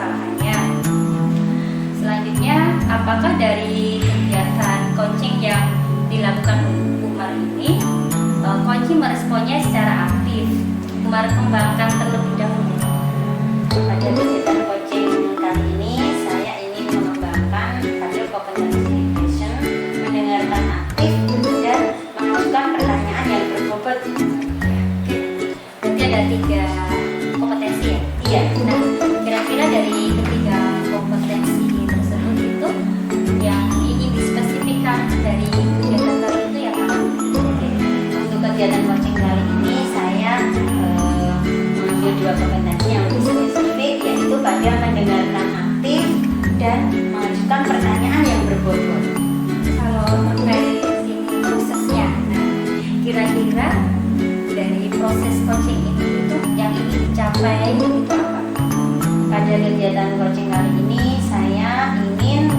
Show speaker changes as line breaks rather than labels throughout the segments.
permasalahannya. Selanjutnya, apakah dari kegiatan coaching yang dilakukan Umar ini, coaching meresponnya secara aktif? Umar kembangkan terlebih dahulu. Pada kegiatan coaching kali ini, saya ingin mengembangkan pada competency education, mendengarkan aktif dan mengajukan pertanyaan yang berbobot. Berarti ada 3 kompetensi ya? Iya. Nah, kira-kira dari ketiga kompetensi tersebut itu yang ingin dispesifikkan dari kegiatan kali itu yang mana? Oke. Untuk kegiatan coaching kali ini saya mengambil 2 kompetensi yang lebih spesifik, yaitu pada mendengarkan aktif dan mengajukan pertanyaan yang berbobot. Kalau terkait ini prosesnya, nah kira-kira dari proses coaching ini itu yang ingin dicapai itu apa? Pada kegiatan coaching kali ini saya ingin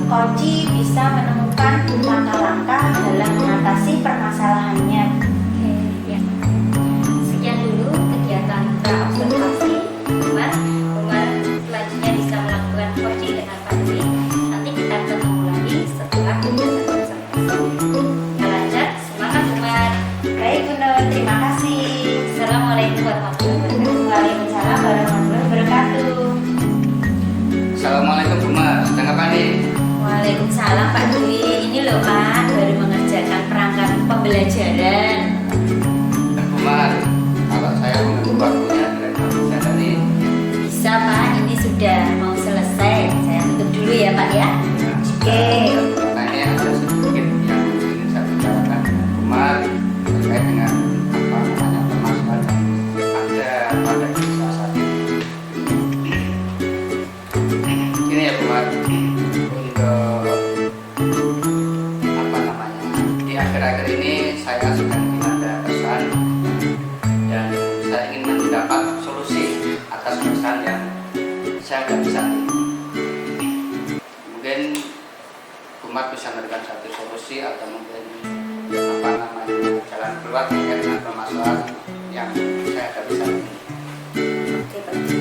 coach bisa menemukan langkah-langkah dalam mengatasi permasalahannya. Oke, ya. Sekian dulu kegiatan pra-observasi Umar. Selanjutnya bisa melakukan coaching dengan Pak Dwi. Nanti kita ketemu lagi setelah kegiatan observasi. Lancar, semangat Umar. Baik Bu Nur, terima kasih. Assalamualaikum warahmatullahi wabarakatuh. Waalaikumsalam warahmatullahi wabarakatuh.
Assalamualaikum Bu Mar, sedang apa nih?
Waalaikumsalam Pak Dwi. Ini loh Pak, baru mengerjakan perangkat pembelajaran.
Bu Mar, kalau saya menunggu waktunya bisa tadi.
Bisa Pak, ini sudah mau selesai. Saya tutup dulu ya Pak ya. Oke.
Nah ini ada sedikit yang ingin saya bicarakan dengan Bu Mar terkait dengan apa namanya permasalahan ada pada desa saat ini. Ini ya Bu Mar, untuk apa namanya di akhir-akhir ini saya sedang ada kesan dan saya ingin mendapat solusi atas kesan yang saya nggak bisa. Mungkin umat bisa memberikan satu solusi atau mungkin apa namanya jalan keluar terkait dengan permasalahan yang saya nggak bisa.
Oke Pak Dwi.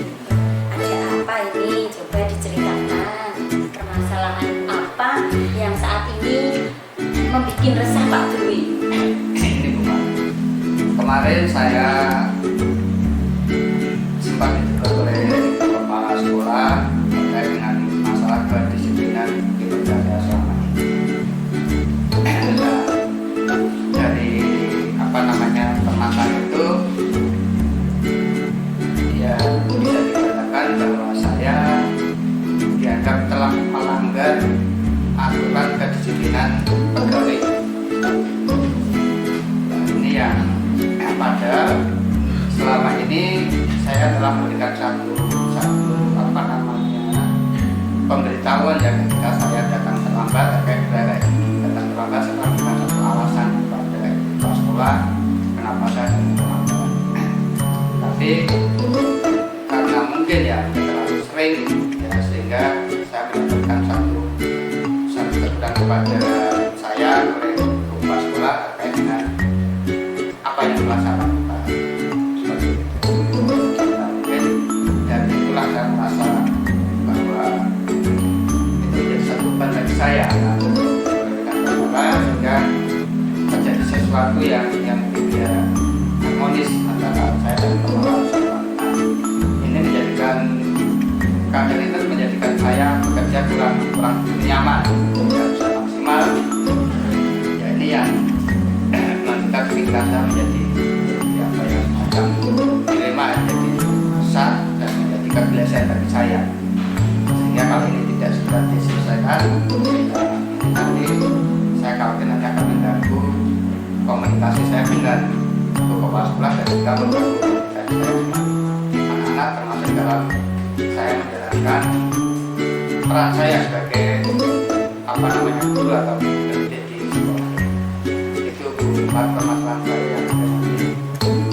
Ada apa ini? Coba diceritakan. Permasalahan apa yang saat ini membuat resah Pak Dwi?
Ini Umat. Kemarin saya sempat ditegur oleh kepala sekolah terkait dengan masalah kedisiplinan di perjalanan selama ini. Nah, dari apa namanya permasalahan itu ya bisa dikatakan bahwa saya dianggap telah melanggar aturan kedisiplinan pegawai. Nah, ini yang padahal selama ini saya telah memberikan satu apa namanya pemberitahuan ya ketika saya datang terlambat terkait datang terlambat setelah memberikan satu alasan kepada kepala sekolah kenapa saya datang terlambat. Tapi karena mungkin ya terlalu sering ya sehingga saya mendapatkan satu teguran kepada saya oleh kepala sekolah terkait dengan apa yang telah saya lakukan. Seperti itu. Nah, mungkin dari itulah saya merasa bahwa itu menjadi satu beban bagi saya memberikan permasalahan sehingga terjadi sesuatu yang tidak harmonis antara saya dan kepala sekolah. Ini menjadikan kadang itu menjadikan saya bekerja kurang nyaman, tidak bisa maksimal. Ya ini yang melanjutkan pikiran saya menjadi apa ya semacam dilema, jadi besar dan menjadi kegelisahan bagi saya. Sehingga kalau ini tidak segera diselesaikan, nanti saya khawatir nanti akan mengganggu komunikasi saya dengan kepala sekolah dan juga mengganggu komunikasi saya dengan anak-anak, termasuk dalam saya menjalankan peran saya sebagai apa namanya guru atau pendidik di sekolah. Itu bukan permasalahan saya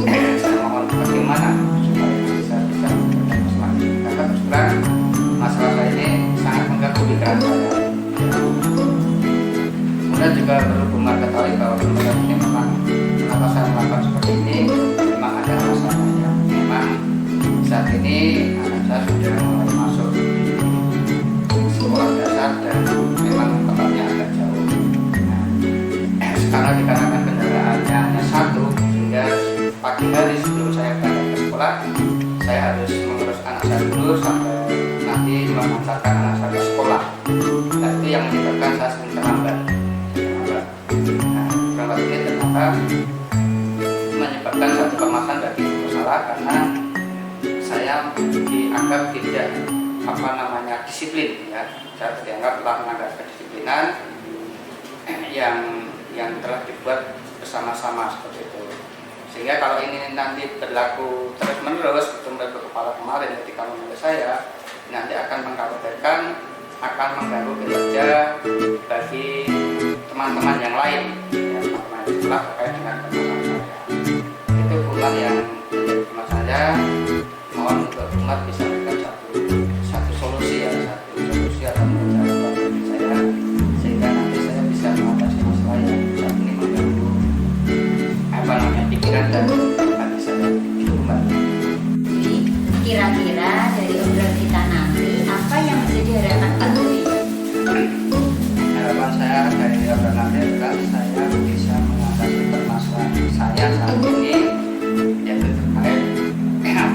yang saya mohon bagaimana supaya bisa menyelesaikan masalah ini. Karena terus terang masalah saya ini sangat mengganggu pikiran saya. Kemudian juga perlu Umar ketahui bahwa permasalahan ini memang kenapa saya melakukan seperti ini memang ada alasannya. Memang saat ini anak saya sudah mulai masuk nanti mengantarkan anak saya ke sekolah. Nah, itu yang menyebabkan saya sering terlambat. Nah, terlambat ini ternyata menyebabkan satu permasalahan bagi guru salah karena saya dianggap tidak disiplin ya. Saya dianggap telah melanggar kedisiplinan yang telah dibuat bersama-sama seperti itu. Sehingga kalau ini nanti berlaku terus-menerus, menurut kepala kemarin ketika menulis saya, nanti akan mengkhawatirkan, akan mengganggu kinerja bagi teman-teman yang lain, ya, teman-teman di sekolah terkait dengan permasalahan saya. Itu umat yang menjadi umat saya. Mohon untuk umat bisa memberikan satu solusi ya, satu solusi atau menjadi bagi saya, sehingga nanti saya bisa mengatasi masalah yang saat ini mengganggu pikiran dan hati saya. Itu Mbak.
Jadi kira-kira dari obrolan kita nanti apa yang menjadi harapan Pak Dwi?
Harapan saya dari obrolan nanti adalah saya bisa mengatasi permasalahan saya saat ini, yaitu terkait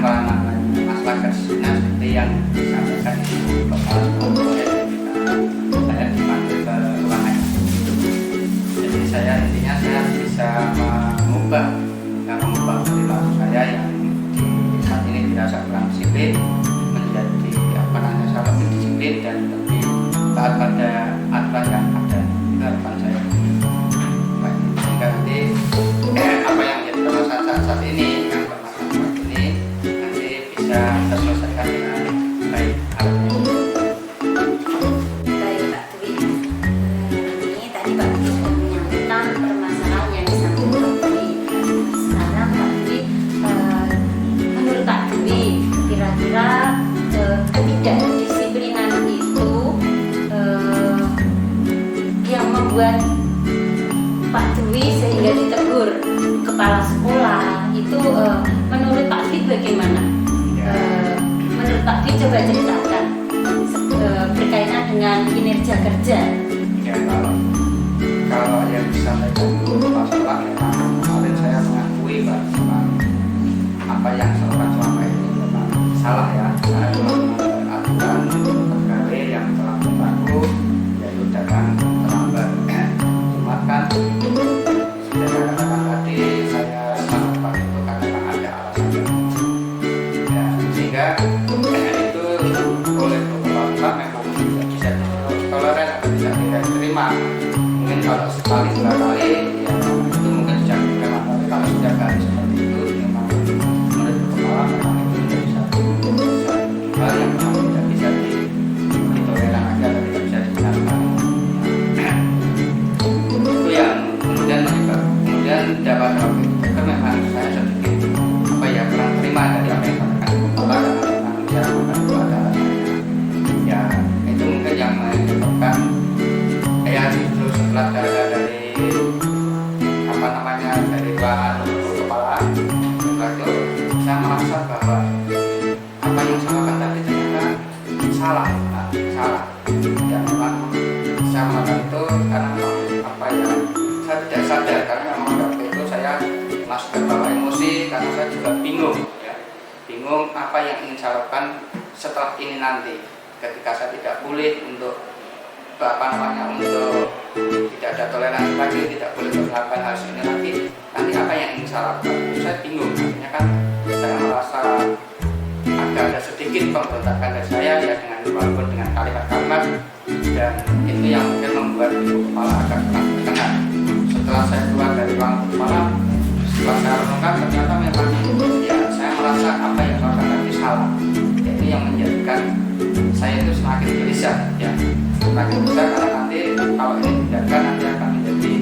masalah kedisiplinan seperti yang disampaikan Ibu Kepala Sekolah. Saya dipanggil ke ruangan. Jadi intinya saya bisa mengubah perilaku saya yang saat ini dirasa kurang disiplin menjadi saya lebih disiplin dan lebih taat pada aturan yang ada. Itu harapan saya. Sehingga nanti apa yang menjadi permasalahan saat ini, yang permasalahan ini nanti bisa terselesaikan dengan baik.
Baik Pak Dwi, ini tadi Pak Dwi sudah menyampaikan permasalahan yang disampaikan Pak Dwi. Sekarang Pak Dwi, menurut Pak Dwi, kira-kira ketidakdisiplinan itu yang membuat Pak Dwi sehingga ditegur kepala sekolah itu menurut Pak Dwi bagaimana? Menurut Pak Dwi coba ceritakan berkaitan dengan kinerja kerja.
Ya, kalau yang disampaikan kepala sekolah memang kemarin saya mengakui bahwa apa yang seorang selama ini memang salah ya. Saya melanggar aturan pegawai yang telah berlaku, yaitu datang terlambat. Cuma kan sudah saya katakan tadi, saya melakukan itu karena ada alasan. Ya, sehingga itu oleh kepala sekolah memang tidak bisa ditoleran atau tidak diterima. Mungkin kalau sekali dua kali ya itu mungkin tidak diterima, tapi kalau setiap kali seperti itu memang menurut kepala memang itu tidak bisa hal yang memang tidak bisa ditoleran aja atau tidak bisa dibenarkan. Itu yang kemudian dapat waktu itu memang saya sedikit kurang terima dari apa yang disampaikan kepala karena memang saya membantu ada alasannya. Ya itu mungkin yang menyebabkan justru setelah dari ruangan kepala, setelah itu saya merasa bahwa apa yang saya lakukan tadi ternyata salah. Ya memang saya melakukan itu karena saya tidak sadar, karena memang waktu itu saya masuk ke bawah emosi karena saya juga bingung apa yang ingin saya lakukan setelah ini nanti, ketika saya tidak boleh untuk untuk tidak ada toleransi lagi, tidak boleh melakukan hal ini lagi, nanti apa yang ingin saya lakukan? Saya bingung, artinya kan saya merasa ada sedikit pemberontakan dari saya ya, walaupun dengan kalimat-kalimat, dan itu yang mungkin membuat ibu kepala agak kurang berkenan. Setelah saya keluar dari ruang kepala, setelah saya renungkan ternyata memang ya saya merasa apa yang saya lakukan tadi salah. Itu yang menjadikan saya itu semakin gelisah ya. Semakin besar karena nanti kalau ini dibiarkan nanti akan menjadi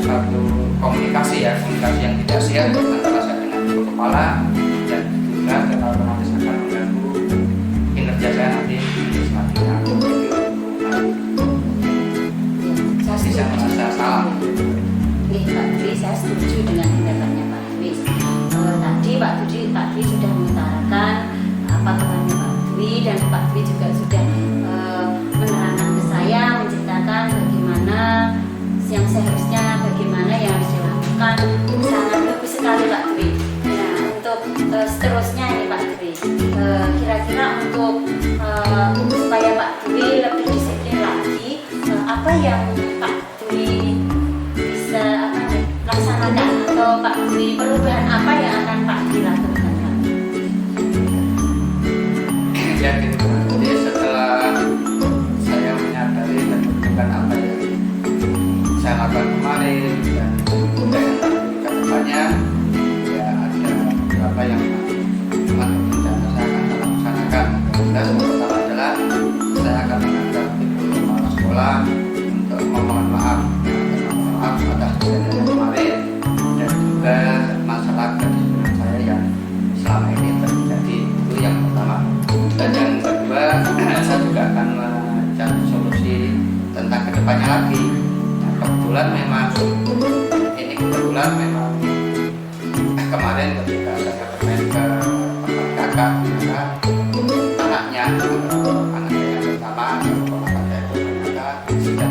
suatu komunikasi yang tidak sehat antara saya dengan ibu kepala, dan juga otomatis akan mengganggu kinerja saya nanti semakin aku saya merasa salah.
Pak Dwi, saya setuju dengan pendapatnya Pak Dwi. Tadi Pak Dwi sudah mengutarakan apa perannya Pak Dwi, dan Pak Dwi juga sudah menerangkan ke saya, menceritakan bagaimana yang seharusnya, bagaimana yang harus dilakukan. Sangat bagus sekali Pak Dwi. Nah, untuk seterusnya ini Pak Dwi, kira-kira Dwi, perubahan apa yang akan Pak Dwi lakukan, Pak?
Ya gitu. Jadi setelah saya menyadari dan menentukan apa yang saya lakukan kemarin dan yang ke depannya, ya ada beberapa yang memang rencana saya akan laksanakan. Yang pertama adalah saya akan mengajak ibu kepala sekolah untuk memohon maaf atas kejadian yang kemarin dan juga masalah kedisiplinan saya yang selama ini terjadi. Itu yang pertama. Dan yang kedua, saya juga akan mencari solusi tentang kedepannya lagi. Nah, kebetulan memang kemarin ketika saya bermain ke tempat kakak, maka anaknya anak saya yang pertama, keponakan saya itu ternyata sudah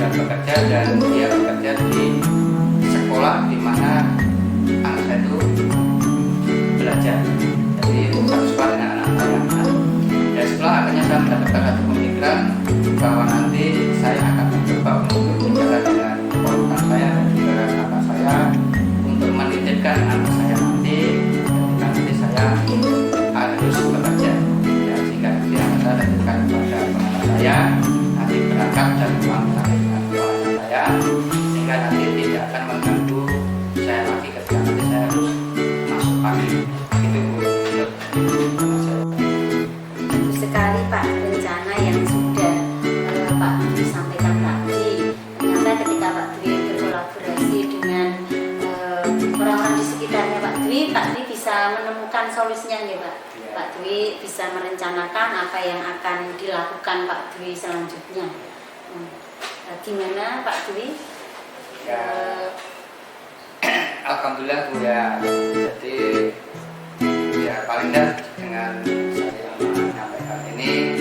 bekerja dan dia bekerja di sekolah di mana anak saya itu belajar. Jadi satu sekolah dengan anak saya. Dan setelah akhirnya saya mendapatkan satu pemikiran bahwa nanti saya akan mencoba untuk bicara dengan keponakan saya dan juga kakak saya untuk menitipkan anak saya nanti ketika nanti saya harus bekerja, ya, sehingga nanti anak saya dititipkan kepada keponakan saya, nanti berangkat dan pulang lagi dengan keponakan saya, sehingga nanti tidak akan mengganggu saya lagi ketika nanti saya harus masuk pagi. Itu
Bagus sekali Pak, rencana yang sudah Pak Dwi sampaikan tadi. Ternyata ketika Pak Dwi berkolaborasi dengan orang-orang di sekitarnya Pak Dwi bisa menemukan solusinya ya Pak.
Ya.
Pak Dwi bisa merencanakan apa yang akan dilakukan Pak Dwi selanjutnya. Gimana Pak Dwi?
Ya, alhamdulillah Bu ya. Jadi ya paling tidak dengan saya menyampaikan ini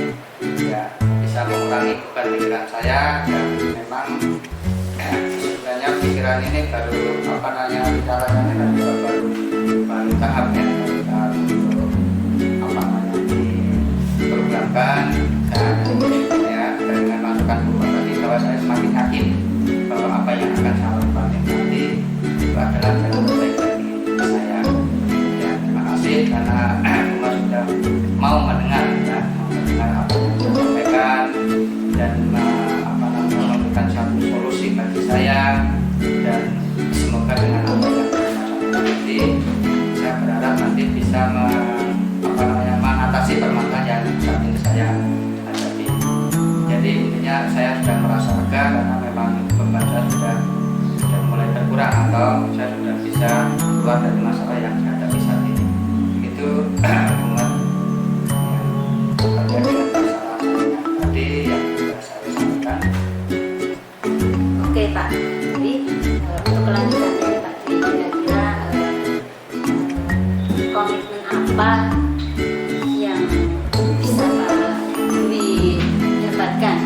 ya bisa mengurangi beban pikiran saya, dan memang sebenarnya pikiran ini baru caranya kan juga baru tahap ya, baru tahap untuk diprogramkan dan ya dengan masukan bukan tadi bahwa saya semakin yakin bahwa apa yang akan saya lakukan nanti itu adalah jalan terbaik bagi saya. Ya, terima kasih karena Buma sudah mau mendengar apa yang saya sampaikan dan memberikan satu solusi bagi saya, dan semoga dengan apa yang saya sampaikan nanti saya berharap nanti bisa mengatasi permasalahan yang saat ini saya hadapi. Jadi intinya saya sudah merasa lega karena memang beban saya sudah mulai berkurang atau saya sudah bisa keluar dari masalah yang saya hadapi saat ini. Itu hubungan yang terkait dengan masalah tadi yang sudah saya sampaikan.
Oke Pak, jadi untuk kelanjutannya Pak Dwi, kira-kira komitmen apa yang bisa Pak Dwi dapatkan?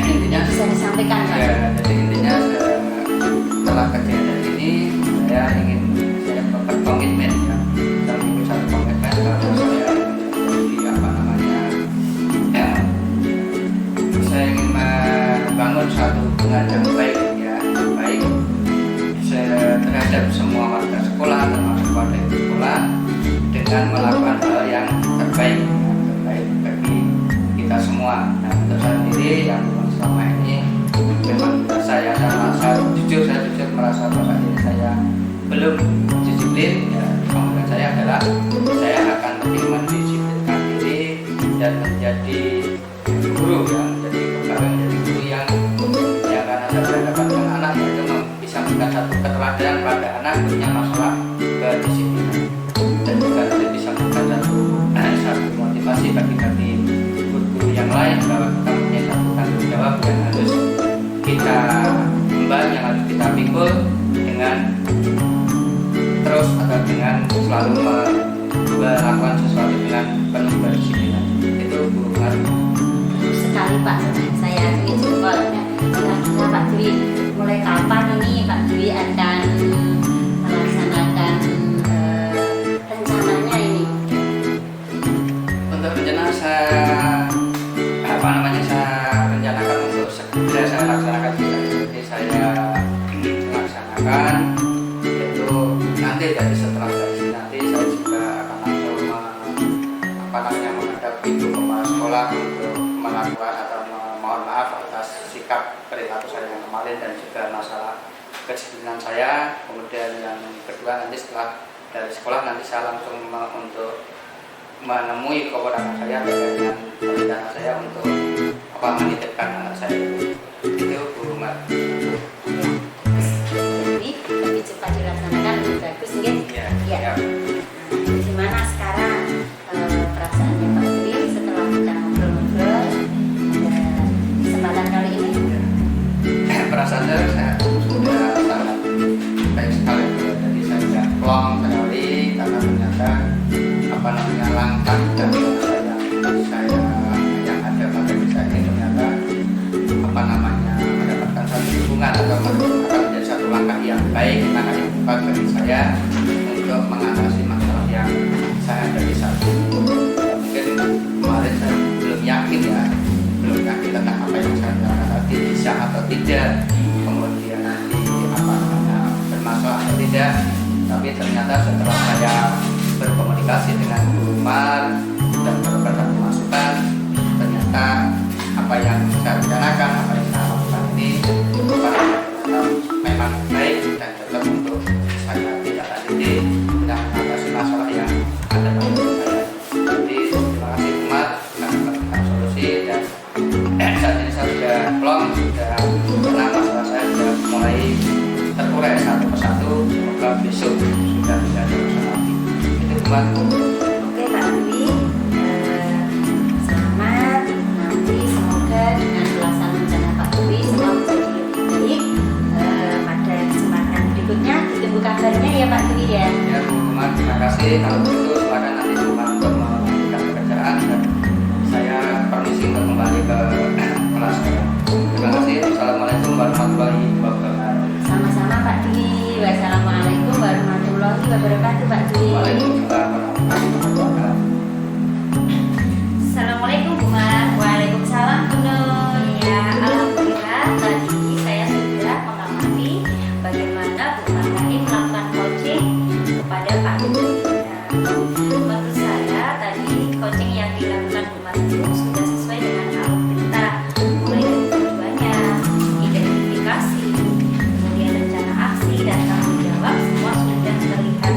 Intinya
Bisa disampaikan Pak?
ya, jadi intinya setelah kejadian ini saya berkomitmen ya, saya memiliki satu komitmen bahwa saya saya ingin membangun satu hubungan yang baik ya, yang baik terhadap semua warga sekolah termasuk warga sekolah, dengan melakukan hal yang terbaik bagi kita semua. Nah, untuk saya sendiri yang selama ini memang saya merasa jujur merasa bahwa ini saya belum disiplin ya. Komitmen saya adalah saya akan lebih mendisiplinkan diri dan menjadi guru ya, menjadi guru yang ya karena saya berhadapan dengan anak itu bisa memberikan satu keteladanan pada anak punya masalah kedisiplinan, dan juga bisa memberikan satu motivasi bagi guru-guru yang lain bahwa kita punya satu tanggung jawab yang harus kita emban, yang harus kita pikul dengan terus atau dengan selalu melakukan sesuatu dengan penuh kedisiplinan. Itu Bu Mari.
Sekali Pak, saya ingin jempol. Kira-kira Pak Dwi, mulai kapan ini Pak Dwi akan melaksanakan rencananya ini?
Untuk rencana saya rencanakan untuk segera saya laksanakan. Jadi saya pengakuan atau mohon maaf atas sikap perilaku saya yang kemarin dan juga masalah kedisiplinan saya. Kemudian yang kedua, nanti setelah dari sekolah nanti saya langsung untuk menemui keponakan saya terkait dengan rencana saya untuk menitipkan anak saya. Itu Bu Umar.
Jadi lebih cepat dilaksanakan lebih bagus, mungkin.
Ya.
Gimana sekarang perasaannya Pak Dwi setelah kita ngobrol-ngobrol kesempatan kali ini?
Perasaannya saya sudah sangat baik sekali. Jadi saya sudah plong sekali karena ternyata langkah dan saya yang ada pada desa ini ternyata mendapatkan satu dukungan atau akan menjadi satu langkah yang baik, langkah yang tepat bagi saya untuk mengatasi masalah yang saya hadapi saat ini. Mungkin kemarin saya belum yakin tentang apa yang saya katakan tadi bisa atau tidak, kemudian nanti bermasalah atau tidak, tapi ternyata setelah saya berkomunikasi dengan Bu Umar dan berbagi masukan, ternyata apa yang saya rencanakan, apa yang saya lakukan ini memang baik dan tetap untuk saya tidak lanjuti dan mengatasi masalah yang ada pada diri saya. Jadi terima kasih Bu Umar telah memberikan solusi, dan saat ini saya sudah plong, karena masalah saya sudah mulai terurai satu persatu. Semoga besok sudah bisa terus lagi.
Oke Pak Dwi, selamat. Nanti semoga dengan pelaksanaan rencana Pak Dwi semua menjadi lebih baik. Pada kesempatan berikutnya ditunggu kabarnya ya Pak Dwi ya.
Ya Bu Umar, terima kasih. Kalau begitu silakan nanti Bu Umar untuk melanjutkan pekerjaan dan saya permisi untuk kembali ke kelas. Terima kasih. Assalamualaikum warahmatullahi wabarakatuh.
Sama-sama Pak Dwi. Wassalamualaikum warahmatullahi wabarakatuh Pak Dwi.
Waalaikumsalam warahmatullahi wabarakatuh.
Assalamualaikum Bu Umar. Waalaikumsalam Bu Nur. Ya, alhamdulillah tadi saya sudah mengamati bagaimana Bu Umar tadi melakukan coaching kepada Pak Dwi. Menurut saya tadi coaching yang dilakukan Bu Umar itu sudah sesuai dengan alur perintah, mulai dari tujuannya, identifikasi, kemudian rencana aksi dan tanggung jawab, semua sudah terlihat.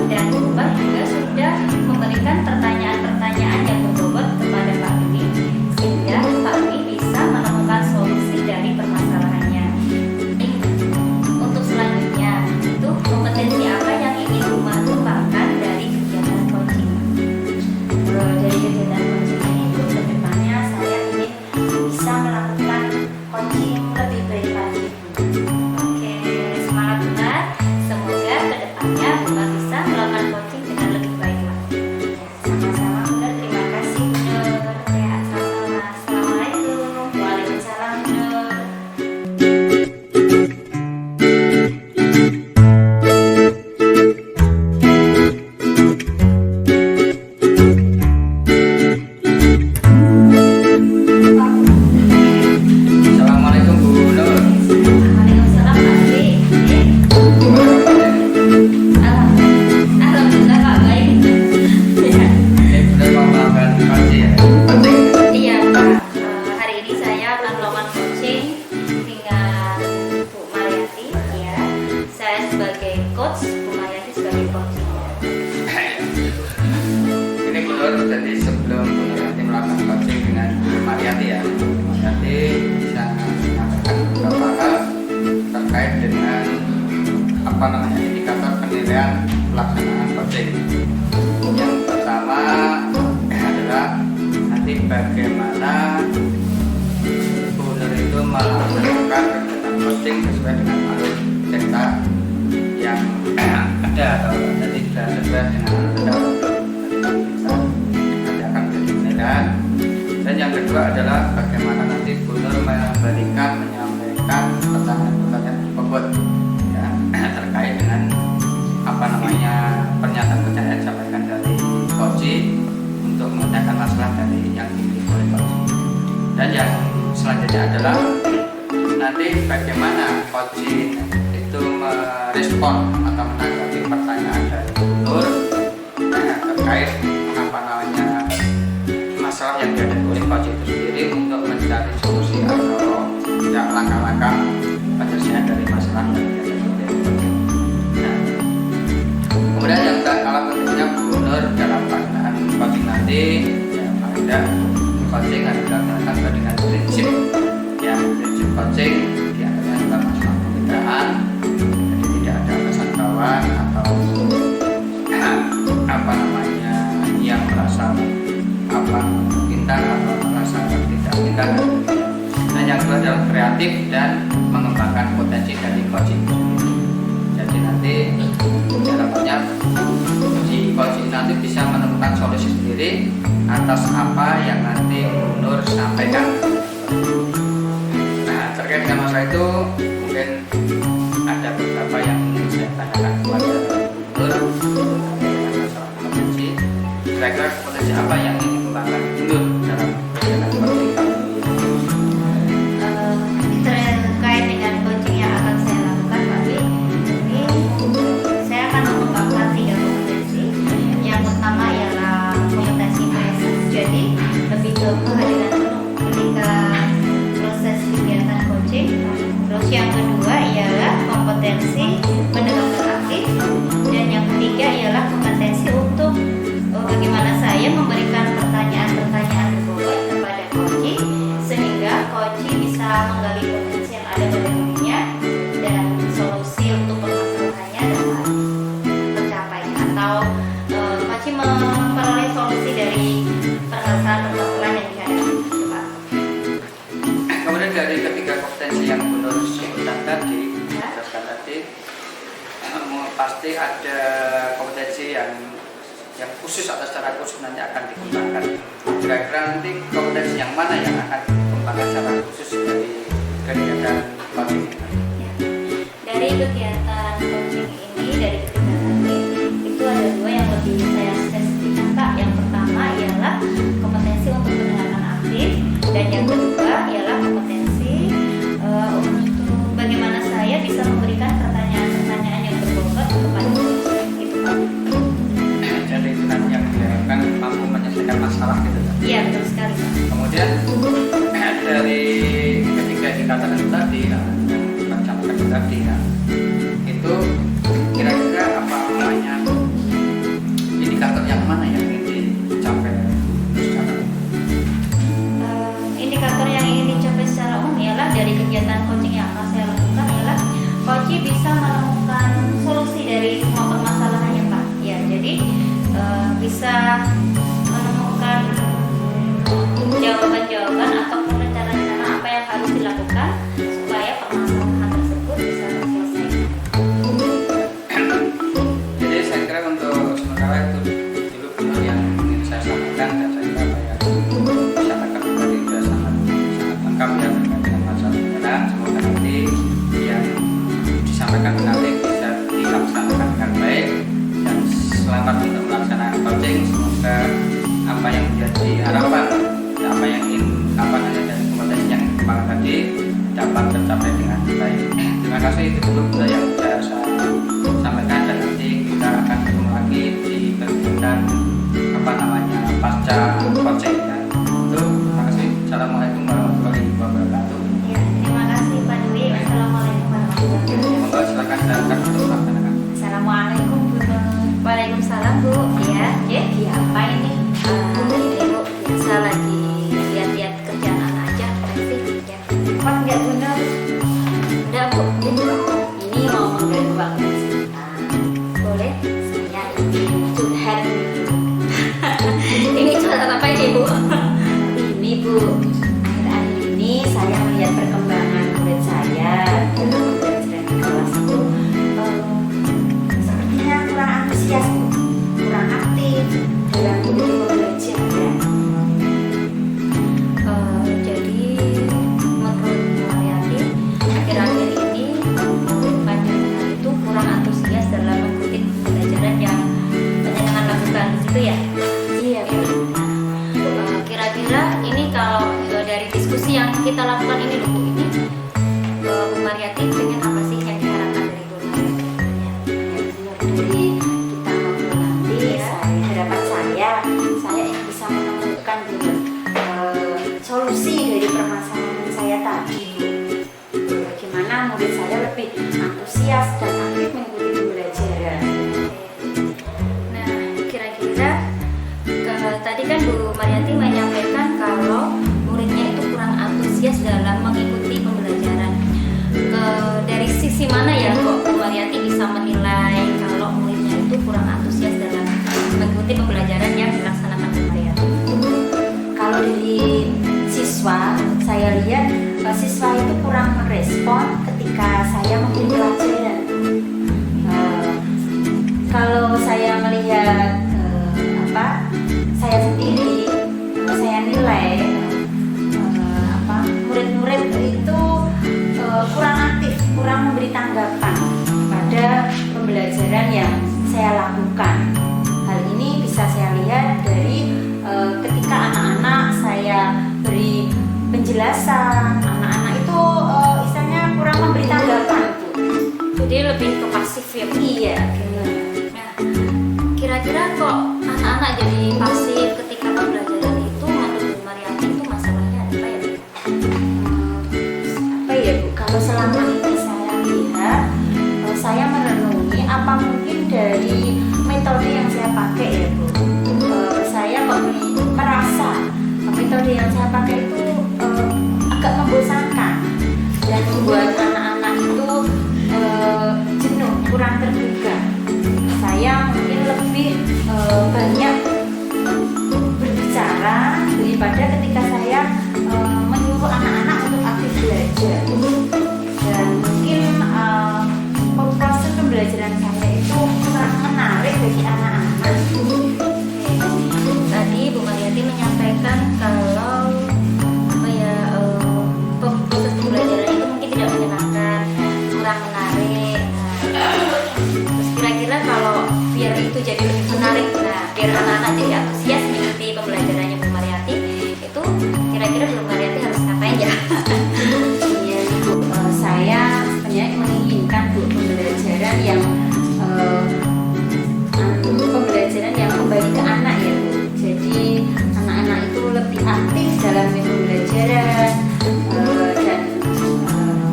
Dan Bu Umar juga sudah memberikan pertanyaan-pertanyaan yang berbobot kepada Pak Dwi, sehingga Pak Dwi bisa menemukan solusi dari permasalahannya. Untuk selanjutnya, itu kompetensi apa yang ingin Bu Umar kembangkan dari kegiatan coaching? Dari kegiatan coaching itu kedepannya saya ingin bisa melakukan coaching lebih baik lagi. Oke, semangat Bu Umar. Semoga kedepannya Bu Umar bisa melakukan coaching dengan lebih baik lagi. Sama-sama Bu Nur, terima kasih Bu Nur. Sehat selalu. Assalamualaikum. Waalaikumsalam Bu Nur.
Assalamualaikum Bu Nur.
Waalaikumsalam Pak Dwi. Alhamdulillah Pak, baik. Ya.
Sudah mau melakukan coaching ya? Penting.
Iya Pak, hari ini saya akan melakukan coaching dengan Bu Mariati. Ya, saya sebagai coach, Bu Mariati sebagai coach.
Ini Bu Nur, jadi sebelum Bu Nur nanti melakukan coaching dengan Bu Mariati ya, nanti bisa menyampaikan beberapa hal terkait dengan indikator penilaian pelaksanaan coaching. Yang pertama adalah nanti bagaimana Bu Nur itu melaksanakan kegiatan coaching sesuai dengan alur cerita yang ada atau tadi sudah sesuai dengan alur cerita nanti akan menjadi penilaian. Dan yang kedua adalah bagaimana nanti Bu Nur menyampaikan pertanyaan-pertanyaan bobot ya, terkait dengan pernyataan yang disampaikan dari coaching untuk memecahkan masalah dari yang dimiliki oleh coaching. Dan yang selanjutnya adalah nanti bagaimana coaching itu merespon atau menanggapi pertanyaan dari Bu Nur terkait masalah yang dihadapi oleh coaching tadi ada coaching harus dilaksanakan dengan prinsip prinsip coaching diantaranya adalah masalah perbedaan, jadi tidak ada kesan kawan atau yang merasa pintar atau merasa tidak pintar. Nah, yang kedua adalah kreatif dan mengembangkan potensi dari coaching. Jadi nanti harapannya di coaching nanti bisa menemukan solusi sendiri atas apa yang nanti Nur sampaikan. Nah, terkait dengan masalah itu mungkin ada beberapa yang ingin saya tanyakan kepada Nur. Kira-kira potensi apa yang ingin dikembangkan Nur dalam kegiatan coaching kami?
Terkait dengan coaching yang akan saya lakukan, Pak Wi, ini saya akan mengembangkan 3 kompetensi. Yang pertama ialah kompetensi presence, jadi lebih ke kehadiran penuh ketika proses kegiatan coaching. Terus yang kedua ialah kompetensi mendengarkan aktif, dan yang ketiga ialah kompetensi untuk bagaimana saya memberikan pertanyaan-pertanyaan berbobot kepada coaching sehingga coaching bisa menggali potensi yang ada pada dirinya dan solusi untuk permasalahannya dapat tercapai, atau coaching memperoleh solusi dari permasalahan yang dihadapi.
Kemudian dari ketiga kompetensi yang Nur sebutkan tadi, pasti ada kompetensi yang khusus atau secara khusus nanti akan dikembangkan. Kira-kira nanti kompetensi yang mana yang akan dikembangkan secara khusus dari kegiatan coaching ini?
Dari kegiatan coaching ini, dari ketiga tadi itu ada 2 yang lebih saya spesifikkan, Pak. Yang pertama ialah kompetensi untuk mendengarkan aktif, dan yang kedua ialah kompetensi untuk bagaimana saya bisa memberikan pertanyaan-pertanyaan yang berbobot kepada coaching, gitu, Pak.
Jadi itu nanti yang diharapkan mampu menyelesaikan masalah gitu kan?
Iya, betul sekali, Pak.
Kemudian dari ketiga indikator itu tadi, yang disampaikan tadi, itu kira-kira apa namanya indikator yang mana yang ingin dicapai secara umum?
Indikator yang ingin dicapai secara umum ialah dari kegiatan coaching yang akan saya lakukan ialah coaching bisa menemukan solusi dari semua permasalahannya, Pak. Ya, jadi bisa menemukan jawaban-jawaban ataupun rencana-rencana apa yang harus dilakukan supaya permasalahan tersebut bisa terselesaikan.
Jadi saya kira untuk sementara itu dulu benar yang ingin saya sampaikan, dan saya kira apa yang disampaikan tadi sudah sangat lengkap ya terkait dengan masalah jalan. Semoga nanti yang disampaikan nanti bisa dilaksanakan dengan baik dan selamat untuk melaksanakan coaching. Semoga apa yang menjadi harapan, apa yang ingin dari kompetensi yang dikembangkan tadi dapat tercapai dengan baik. Terima kasih, itu dulu yang saya sampaikan, dan nanti kita akan ketemu lagi di kegiatan pasca coaching ya. Itu, terima kasih. Assalamualaikum warahmatullahi wabarakatuh.
Ya, terima kasih Pak Dwi. Assalamualaikum warahmatullahi wabarakatuh.
Monggo silakan silakan untuk melaksanakan.
Assalamualaikum Bu. Waalaikumsalam Bu. Ya, jadi apa ini? Ini Bu, biasa lagi lihat-lihat kerjaan anak aja. Pasti ya. Kuat nggak Bu Nur? Udah Bu. Ini mau mengganggu waktu sebentar. Boleh? Saya ingin curhat. Ini curhat apa ini Bu? Ini Bu, akhir-akhir ini saya melihat perkembangan murid saya dalam pembelajaran di kelas itu sepertinya kurang antusias Bu, kurang aktif dalam mengikuti pembelajaran. Jadi menurut Bu Mariati, akhir-akhir ini panjenengan itu kurang antusias dalam mengikuti pembelajaran yang panjenengan lakukan di situ ya? Iya Bu. Kira-kira ini kalau dari diskusi yang kita lakukan ini Bu, ini Bu Mariati pengen apa sih yang diharapkan dari Bu Mariati?
Dari kita ngobrol nanti, harapan saya yang bisa menemukan solusi dari permasalahan saya tadi, Bu. Bagaimana murid saya lebih antusias dan aktif mengikuti pembelajaran.
Nah, kira-kira tadi kan Bu Mariati menyampaikan kalau muridnya itu kurang antusias dalam mengikuti pembelajaran. Dari sisi mana ya kok Bu Mariati bisa menilai kalau muridnya itu kurang antusias dalam mengikuti pembelajaran yang dilaksanakan Bu Mariati?
Kalau dari siswa, saya lihat siswa itu kurang merespon ketika saya memberi pelajaran. Kalau saya melihat saya sendiri, saya nilai murid-murid itu kurang aktif, kurang memberi tanggapan pada pembelajaran yang saya lakukan. Hal ini bisa saya lihat dari ketika anak-anak saya beri penjelasan, anak-anak itu istilahnya kurang memberi tanggapan itu.
Jadi lebih ke pasif ya Bu?
Iya.
Nah, kira-kira kok anak-anak jadi pasif ketika pembelajaran itu menurut Bu Mariati itu masalahnya apa ya Bu?
Apa ya Bu? Kalau selama ini saya lihat, saya merenungi apa mungkin dari metode yang saya pakai ya Bu. Saya kok merasa metode yang saya pakai itu agak membosankan dan membuat anak-anak itu jenuh, kurang terbuka. Saya mungkin lebih banyak berbicara daripada ketika saya menyuruh anak-anak untuk aktif belajar. Dan mungkin proses pembelajaran saya itu kurang menarik bagi anak-anak.
Tadi Bu Mariati menyampaikan kalau proses pembelajaran itu mungkin tidak menyenangkan, kurang menarik. Terus kira-kira kalau biar itu jadi lebih menarik, biar anak-anak jadi antusias mengikuti pembelajarannya Bu Mariati, itu kira-kira Bu Mariati harus ngapain ya?
Iya Bu, saya sebenarnya menginginkan Bu pembelajaran yang kembali ke anak ya Bu. Jadi anak-anak itu lebih aktif dalam pembelajaran dan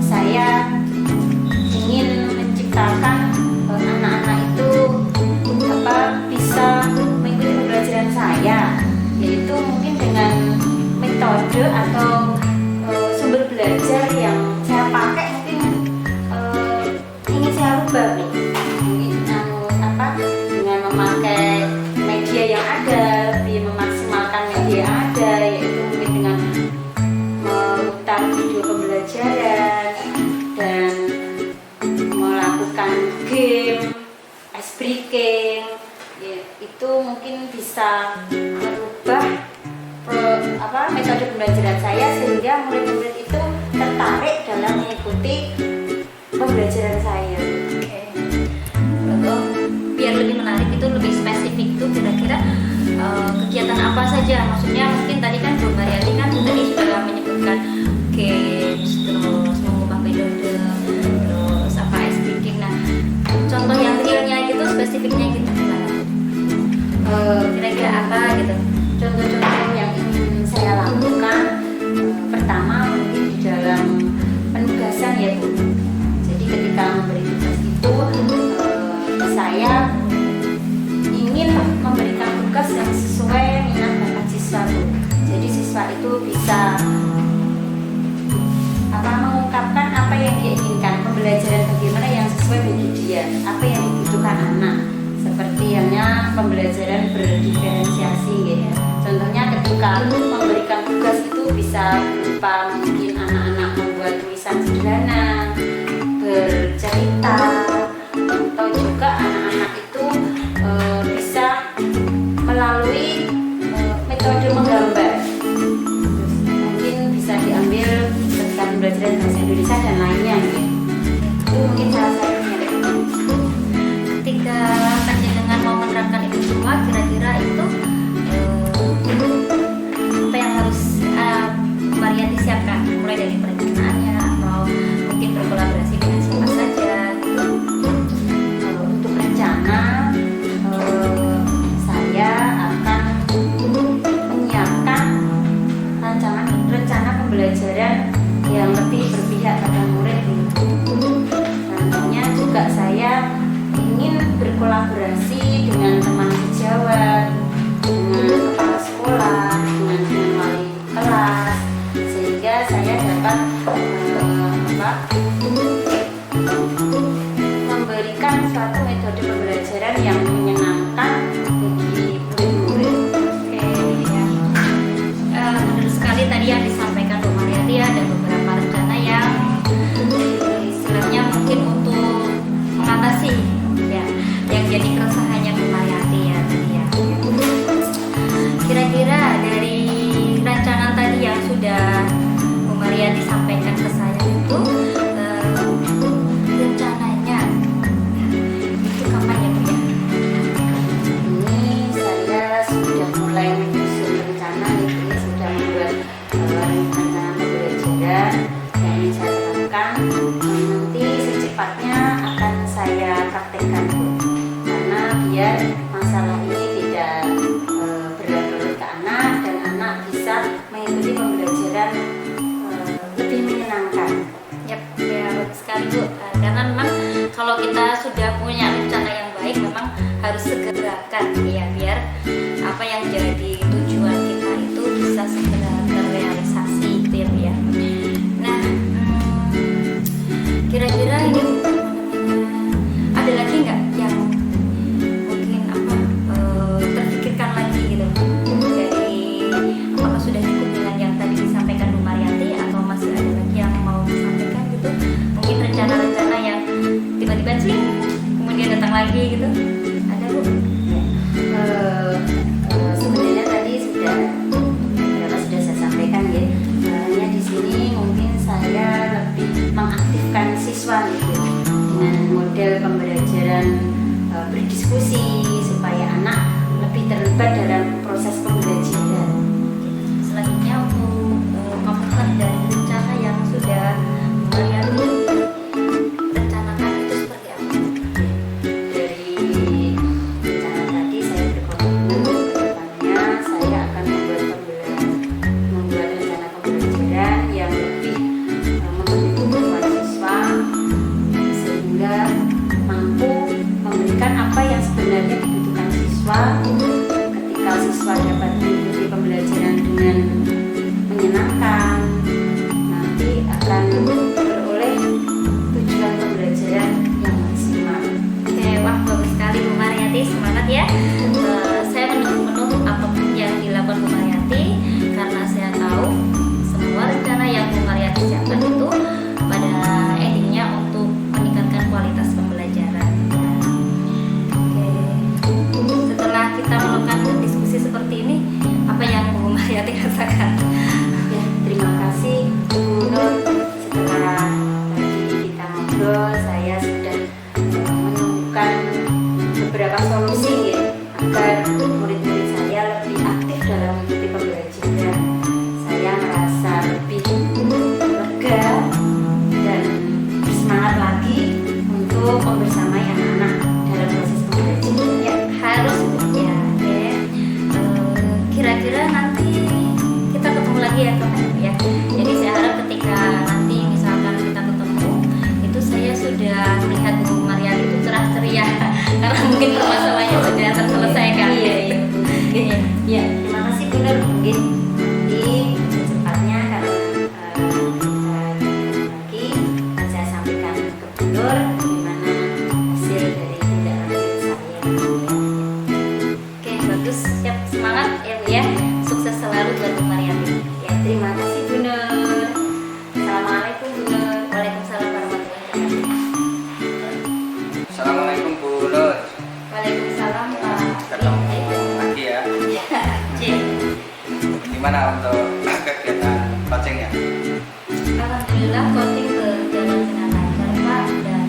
saya ingin menciptakan anak-anak itu bisa mengikuti pembelajaran saya, yaitu mungkin dengan metode atau sumber belajar yang saya pakai mungkin ingin saya rubah Bu. Mungkin dengan memakai media yang ada, lebih memaksimalkan media yang ada, yaitu mungkin dengan memutar video pembelajaran dan melakukan game, ice breaking, ya, itu mungkin bisa merubah metode pembelajaran saya sehingga murid-murid itu tertarik dalam mengikuti pembelajaran saya.
Biar lebih menarik itu lebih spesifik itu kira-kira kegiatan apa saja? Maksudnya mungkin tadi kan Bu Mariati kan tadi sudah menyebutkan games, terus mengubah metode, terus ice breaking. Nah, contoh yang realnya gitu, spesifiknya gitu gimana? Kira-kira apa gitu?
Contoh-contoh yang ingin saya lakukan, pertama mungkin di dalam penugasan ya Bu. Jadi ketika memberi tugas itu saya ingin memberikan tugas yang sesuai minat bakat siswa Bu. Jadi siswa itu bisa mengungkapkan apa yang dia inginkan, pembelajaran bagaimana yang sesuai bagi dia, apa yang dibutuhkan anak. Seperti halnya pembelajaran berdiferensiasi ya. Contohnya ketika memberikan tugas itu bisa berupa mungkin anak-anak membuat tulisan sederhana, bercerita, atau juga anak-anak itu bisa melalui metode menggambar. Mungkin bisa diambil tentang pembelajaran bahasa Indonesia dan lainnya. Itu mungkin salah satunya.
Ketika panjenengan mau menerapkan itu semua, kira-kira itu apa yang harus Mariati siapkan, mulai dari perencanaannya atau mungkin berkolaborasi dengan siapa saja gitu.
Untuk rencana saya akan menyiapkan rencana pembelajaran yang lebih berpihak pada murid. Nantinya juga saya ingin berkolaborasi dengan teman sejawat
sudah punya rencana yang baik memang harus segerakan ya, biar apa yang jadi tujuan kita itu bisa segera terrealisasi gitu ya Bu ya. Nah, kira-kira ini ada lagi nggak yang mungkin apa terpikirkan lagi gitu dari, apakah sudah cukup dengan yang tadi disampaikan Bu Mariyati atau masih ada lagi yang mau disampaikan gitu, mungkin rencana-rencana yang tiba-tiba sih kemudian datang lagi gitu, ada Bu?
Sebenarnya tadi sudah saya sampaikan ya. Hanya di sini mungkin saya lebih mengaktifkan siswa gitu dengan model pembelajaran berdiskusi supaya anak lebih terlibat dalam proses pembelajaran.
Selanjutnya untuk komentar dari rencana yang sudah Bu Mariyati rencanakan itu seperti apa?
Dari rencana tadi saya berkomitmen ke depannya saya akan membuat rencana pembelajaran yang lebih memenuhi kebutuhan siswa sehingga mampu memberikan apa yang sebenarnya dibutuhkan siswa. Ketika siswa dapat mengikuti pembelajaran dengan menyenangkan, nanti akan beroleh tujuan pembelajaran yang maksimal.
Oke, wah bagus sekali Bu Mariyati, semangat ya. Saya mendukung penuh apapun yang dilakukan Bu Mariyati, karena saya tahu semua rencana yang Bu Mariyati siapkan itu pada endingnya untuk meningkatkan kualitas pembelajaran. Oke, setelah kita melakukan diskusi seperti ini, apa yang Bu Mariyati rasakan?
Ya, terima kasih Bu Nur. Setelah tadi kita ngobrol, saya sudah menemukan beberapa solusi ya, agar murid-murid saya lebih aktif dalam mengikuti pembelajaran. Saya merasa lebih lega dan bersemangat lagi untuk membersamai anak-anak dalam proses pembelajaran.
Ya, harus ya. Oke. Kira-kira nanti kita ketemu lagi ya teman ya. Jadi saya harap ketika nanti misalkan kita ketemu itu saya sudah melihat Bu Mariyati itu cerah ceria karena mungkin permasalahannya sudah terselesaikan.
Iya, iya.
Iya.
Ya, terima kasih Bu Nur. Mungkin nanti secepatnya kalau kita lagi akan saya sampaikan ke Bu Nur bagaimana hasil dari tindak lanjut saya.
Oke, bagus. Siap, semangat ya Bu ya. Sukses selalu buat Bu Mariyati.
Ya, terima kasih Bu Nur. Assalamualaikum Bu Nur.
Waalaikumsalam warahmatullahi wabarakatuh.
Assalamualaikum Bu Nur.
Waalaikumsalam Pak.
Ketemu lagi ya.
Cik.
Gimana untuk kegiatan coachingnya?
Alhamdulillah coaching berjalan dengan lancar Pak, dan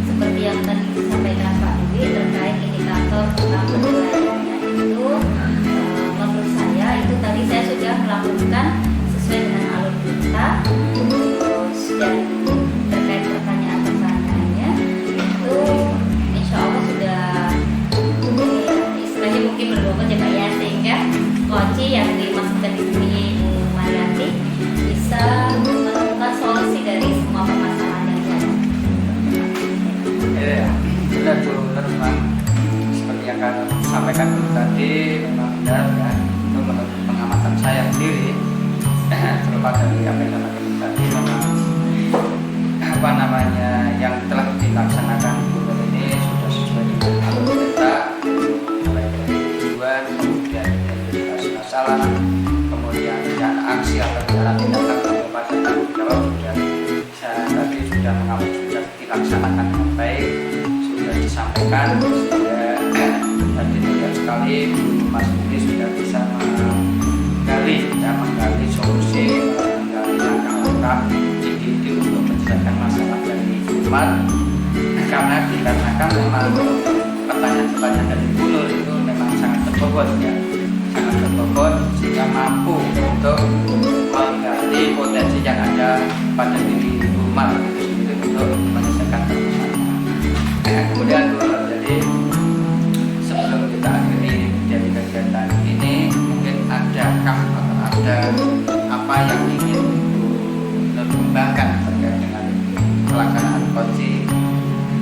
seperti yang tadi disampaikan Pak Dwi terkait indikator tentang penilaiannya itu menurut saya itu tadi saya sudah melakukan sesuai dengan alur kita, terus dan terkait pertanyaan-pertanyaannya itu insya Allah sudah istilahnya mungkin berbobot ya Pak ya, sehingga coaching yang dimasukkan di sini Bu Mariyati bisa menemukan solusi dari semua permasalahan yang ada.
Iya, benar Bu Nur, memang seperti yang kalian sampaikan dulu tadi, memang benar ya. Itu menurut pengamatan saya sendiri, terlepas dari apa yang kalian tadi, memang apa namanya yang telah dilaksanakan Bu Nur ini sudah sesuai dengan alur kita, mulai dari tujuan, kemudian identifikasi masalah, kemudian rencana aksi atau rencana tindakan pada tanggung jawab sudah mengambil, sudah dilaksanakan dengan baik, sudah disampaikan, sehingga tadi terlihat sekali Bu Mas Budi sudah bisa menggali solusi, menggali langkah-langkah ide-ide untuk menyelesaikan masalah dari umat, karena dikarenakan memang pertanyaan-pertanyaan dari Bu Nur itu memang sangat berbobot ya, sangat berbobot sehingga mampu untuk menggali potensi yang ada pada diri umat itu sendiri untuk menyelesaikan permasalahan. Kemudian Bu Nur, jadi sebelum kita akhiri dari kegiatan ini, mungkin adakah atau ada apa yang ingin Bu Nur kembangkan terkait dengan pelaksanaan coaching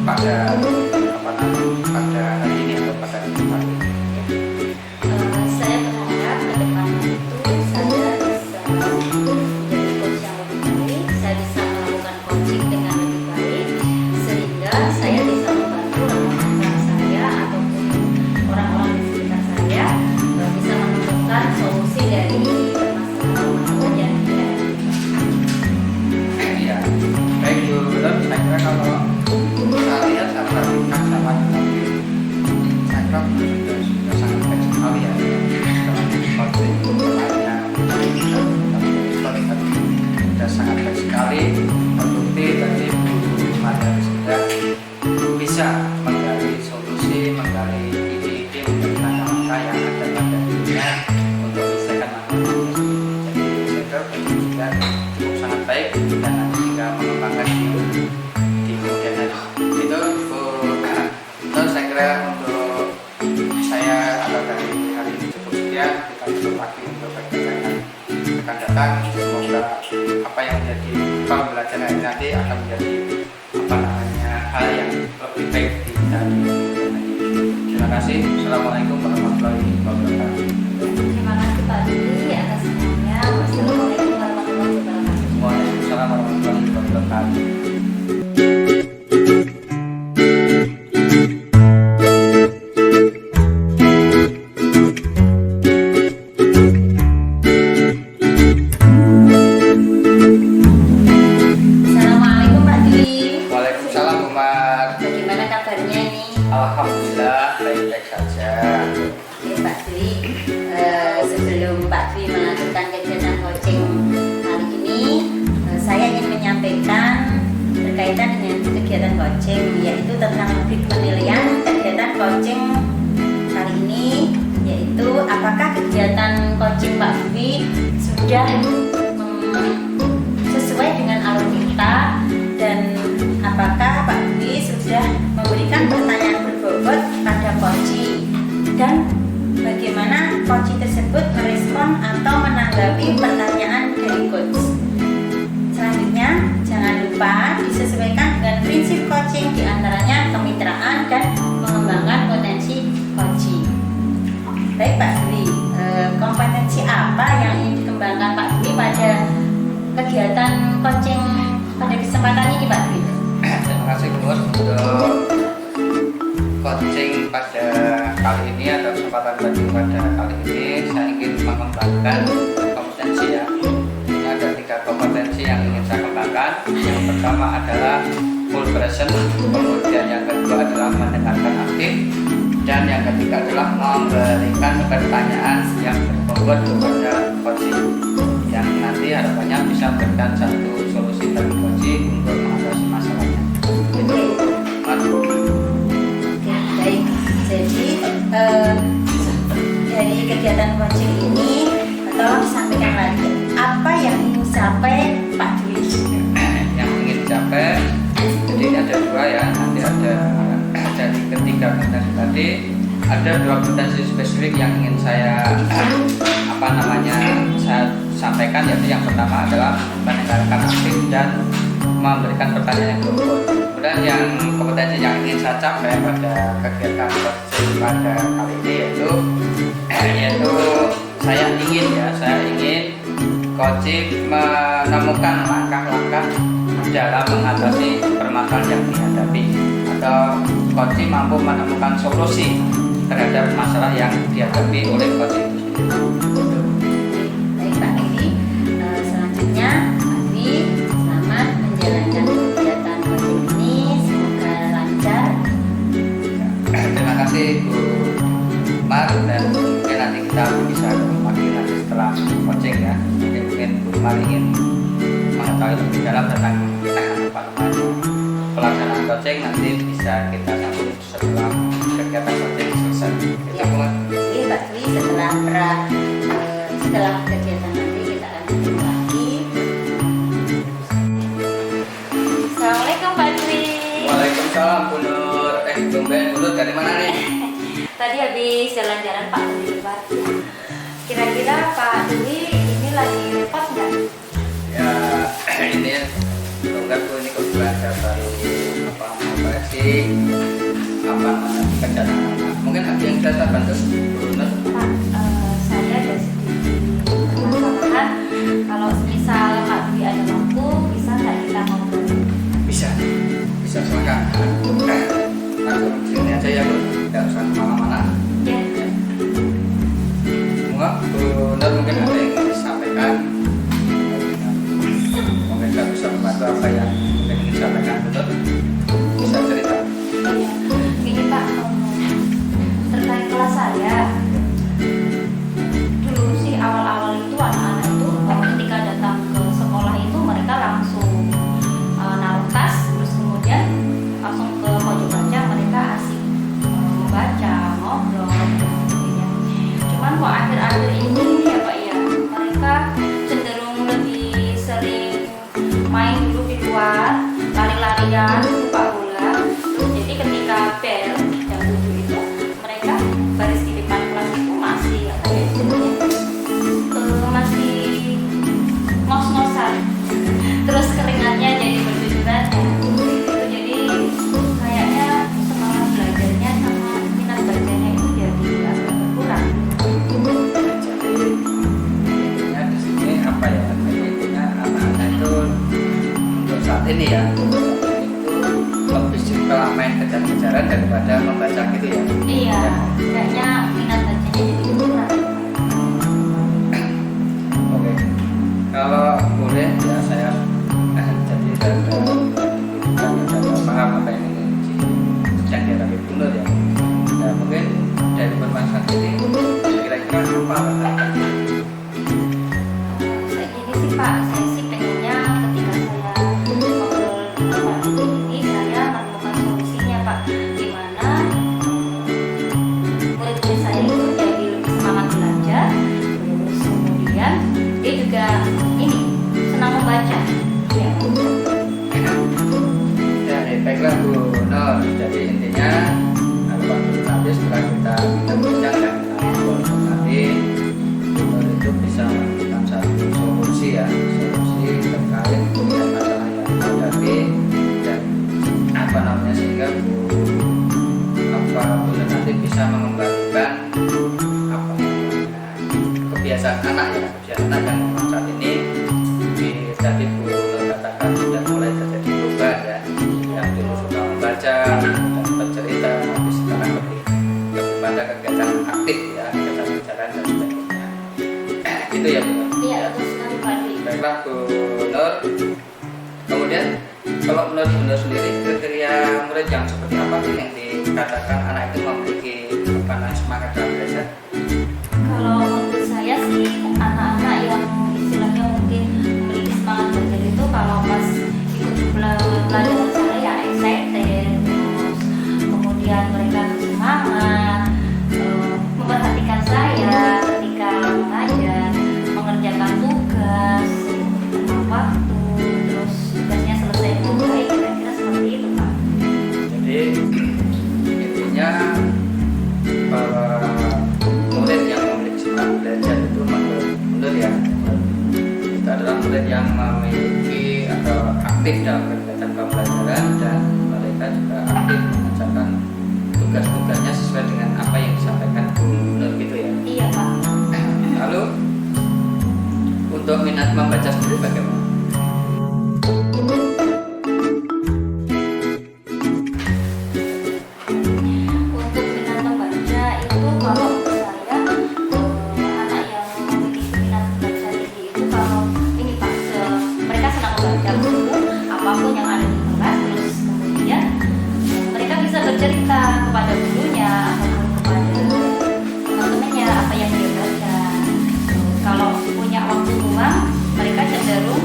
Pak pada apa namanya pada hari ini atau pada hari ini?
Saya berharap ke depannya itu saya bisa menjadi coach yang lebih baik, saya bisa melakukan coaching dengan lebih baik, sehingga saya bisa membantu rekan-rekan saya ataupun orang-orang di sekitar saya bisa menemukan solusi dari permasalahan yang ada.
Ya, baik Bu Gubernur, saya kira kalau saya lihat saya perhatikan sama tadi, saya kira sudah sangat baik sekali ya dalam coaching pertanyaan sudah sangat baik sekali, terbukti tadi Bu Maria sudah bisa menggali solusi, menggali ide-ide, menggali langkah-langkah yang ada pada dirinya untuk menyelesaikan masalah tersebut. Jadi saya kira sudah cukup sangat baik dan nanti tinggal mengembangkan di kemudian hari. Itu Bu. Terus saya kira untuk saya atau dari hari ini cukup sekian. Kita tutup lagi untuk pertemuan akan datang. Semoga apa yang menjadi pembelajaran ini nanti akan menjadi apa namanya hal yang lebih baik di dari terima kasih. Assalamualaikum warahmatullahi wabarakatuh.
Terima kasih Pak Dwi atas semuanya. Wassalamualaikum warahmatullahi wabarakatuh.
Waalaikumsalam warahmatullahi wabarakatuh.
Assalamualaikum Pak Dwi.
Waalaikumsalam Umar.
Bagaimana kabarnya ini?
Alhamdulillah baik-baik saja.
Oke Pak Dwi, sebelum Pak Dwi melanjutkan kegiatan coaching kali ini, saya ingin menyampaikan berkaitan dengan kegiatan coaching, yaitu tentang rubrik penilaian kegiatan coaching kali ini, yaitu apakah kegiatan coaching Pak Dwi sudah sesuai dengan alur kita, dan apakah Pak Dwi sudah memberikan pertanyaan berbobot pada coach, dan bagaimana coach tersebut merespon atau menanggapi pertanyaan dari coach. Selanjutnya, jangan lupa disesuaikan dengan prinsip coaching, diantaranya kemitraan dan mengembangkan potensi coaching. Baik Pak Dwi, kompetensi apa yang ingin dikembangkan Pak Dwi pada kegiatan coaching pada kesempatan ini Pak Dwi?
Terima kasih Gus untuk coaching pada kali ini atau kesempatan coaching pada kali ini. Saya ingin mengembangkan kompetensi ya. Ini ada 3 kompetensi yang ingin saya kembangkan. Yang pertama adalah full present, kemudian yang kedua adalah mendengarkan aktif, dan yang ketiga adalah memberikan pertanyaan yang berbobot kepada coaching, yang nanti harapannya bisa memberikan satu solusi bagi coaching untuk mengatasi masalahnya. Itu
Baik, jadi dari kegiatan coaching ini tolong disampaikan lagi apa yang ingin dicapai Pak Dwi.
yang ingin dicapai, jadi ini ada 2 ya, nanti ada dari ketiga kompetensi tadi ada 2 kompetensi spesifik yang ingin saya apa namanya saya sampaikan, yaitu yang pertama adalah mendengarkan aktif dan memberikan pertanyaan yang berbobot. Kemudian yang kompetensi yang ingin saya capai pada kegiatan coaching pada kali ini yaitu saya ingin coaching menemukan langkah-langkah dalam mengatasi permasalahan yang dihadapi, atau coaching mampu menemukan solusi terhadap masalah yang dihadapi oleh coaching itu sendiri.
Baik Pak Dwi, selanjutnya Pak Dwi selamat menjalankan kegiatan coaching ini, semoga lancar.
Terima kasih Bu Mar, dan mungkin nanti kita bisa ketemu lagi nanti setelah coaching ya. Mungkin Bu Mar ingin mengetahui lebih dalam tentang apa namanya pelaksanaan coaching, nanti bisa kita sambung setelah kegiatan coaching selesai.
Ya.
Bu Mar.
Oke Pak Dwi, setelah kegiatan nanti kita akan ketemu lagi.
Assalamualaikum Pak Dwi.
Waalaikumsalam Bu Nur. Tumben Bu Nur dari mana nih?
Tadi habis jalan-jalan Pak Dwi. Kira-kira Pak Dwi ini lagi repot nggak?
Ya ini enggak Bu, ini kebetulan saya baru mau koreksi apa terus Bu Nur?
Pak, saya ada sedikit permasalahan. Kalau misal Pak Dwi ada waktu, bisa nggak kita ngobrol?
Bisa silakan. Langsung sini aja ya Bu, nggak usah kemana-mana.
Ya.
Semua Bu Nur mungkin ada yang ingin disampaikan, mungkin nggak bisa membantu apa yang mungkin ingin disampaikan Bu Nur, bisa cerita.
Iya. Gini Pak, terkait kelas saya, dulu sih awal-awal itu anak-anak itu ketika datang ke sekolah itu mereka langsung naruh tas, terus kemudian langsung ke pojok baca, mereka asik membaca, ngobrol, dan sebagainya. Cuman kok akhir-akhir ini ya Pak ya, mereka cenderung lebih sering main dulu di luar, lari-larian, sepak bola. Terus jadi ketika bel jam 7 itu mereka baris di depan kelas itu masih apa ya istilahnya, masih ngos-ngosan, terus keringatnya jadi bercucuran ya. Jadi kayaknya semangat belajarnya sama minat bacanya itu jadi agak berkurang.
Jadi intinya di sini apa ya? Intinya anak-anak itu untuk saat ini ya, itu lebih suka main kejar-kejaran daripada membaca gitu ya.
Iya, kayaknya minat bacanya jadi berkurang.
Oke, kalau boleh ya saya jadi sudah paham apa yang sedang dihadapi Bu Nur ya. Nah, mungkin dari permasalahan ini kira-kira apa harapannya?
Kayak gini sih Pak, saya sih pengennya ketika saya ngobrol dengan Pak Dwi ini, saya menemukan solusinya Pak, gimana murid-murid saya itu jadi lebih semangat belajar, terus kemudian dia juga ini senang membaca ya.
Ya, baiklah Bu Nur. Jadi intinya waktu nanti setelah kita bincang dan kita ngobrol nanti Bu Nur itu bisa memberikan satu solusi ya, solusi terkait dengan masalah yang dihadapi dan apa namanya sehingga Bu Nur nanti bisa mengembalikan apa namanya kebiasaan anak ya, kebiasaan anak yang memang saat ini tadi Bu Nur katakan sudah mulai terjadi perubahan ya, yang dulu suka membaca dan bercerita, tapi sekarang lebih pada kegiatan aktif ya, kegiatan bicara dan sebagainya. Itu ya Bu Nur.
Iya, betul sekali Pak Dwi.
Baiklah Bu Nur. Kemudian kalau menurut Bu Nur sendiri kriteria murid yang seperti apa sih yang dikatakan anak itu memiliki apa namanya semangat dalam belajar?
Kalau menurut saya sih anak-anak yang istilahnya mungkin memiliki semangat belajar itu kalau pas ikut pelajaran saya ya excited, terus kemudian mereka bersemangat, memperhatikan saya ketika mengajar, mengerjakan tugas tepat waktu, terus tugasnya selesai dengan baik, kira-kira seperti itu Pak.
Jadi intinya murid yang memiliki semangat belajar itu menurut ya itu adalah murid yang memiliki atau aktif dalam kegiatan pembelajaran dan mereka juga aktif mengerjakan tugas-tugasnya sesuai dengan apa yang disampaikan Bu Nur gitu ya.
Iya Pak.
Lalu untuk minat membaca sendiri bagaimana?
Untuk minat membaca itu kalau menurut saya anak yang memiliki minat membaca tinggi itu kalau ini Pak, mereka senang membaca buku apapun yang ada di kelas, terus kemudian mereka bisa bercerita kepada gurunya ataupun kepada teman-temannya apa yang dia baca. Kalau punya waktu luang mereka cenderung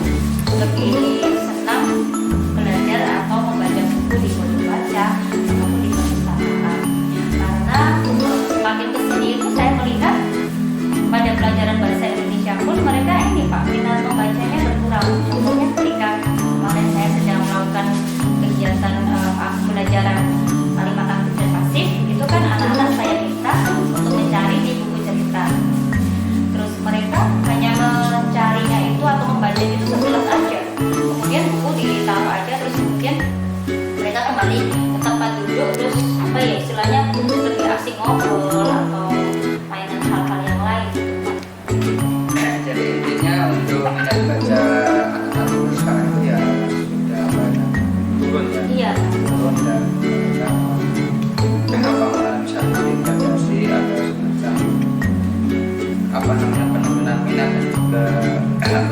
apa namanya penurunan minat dan juga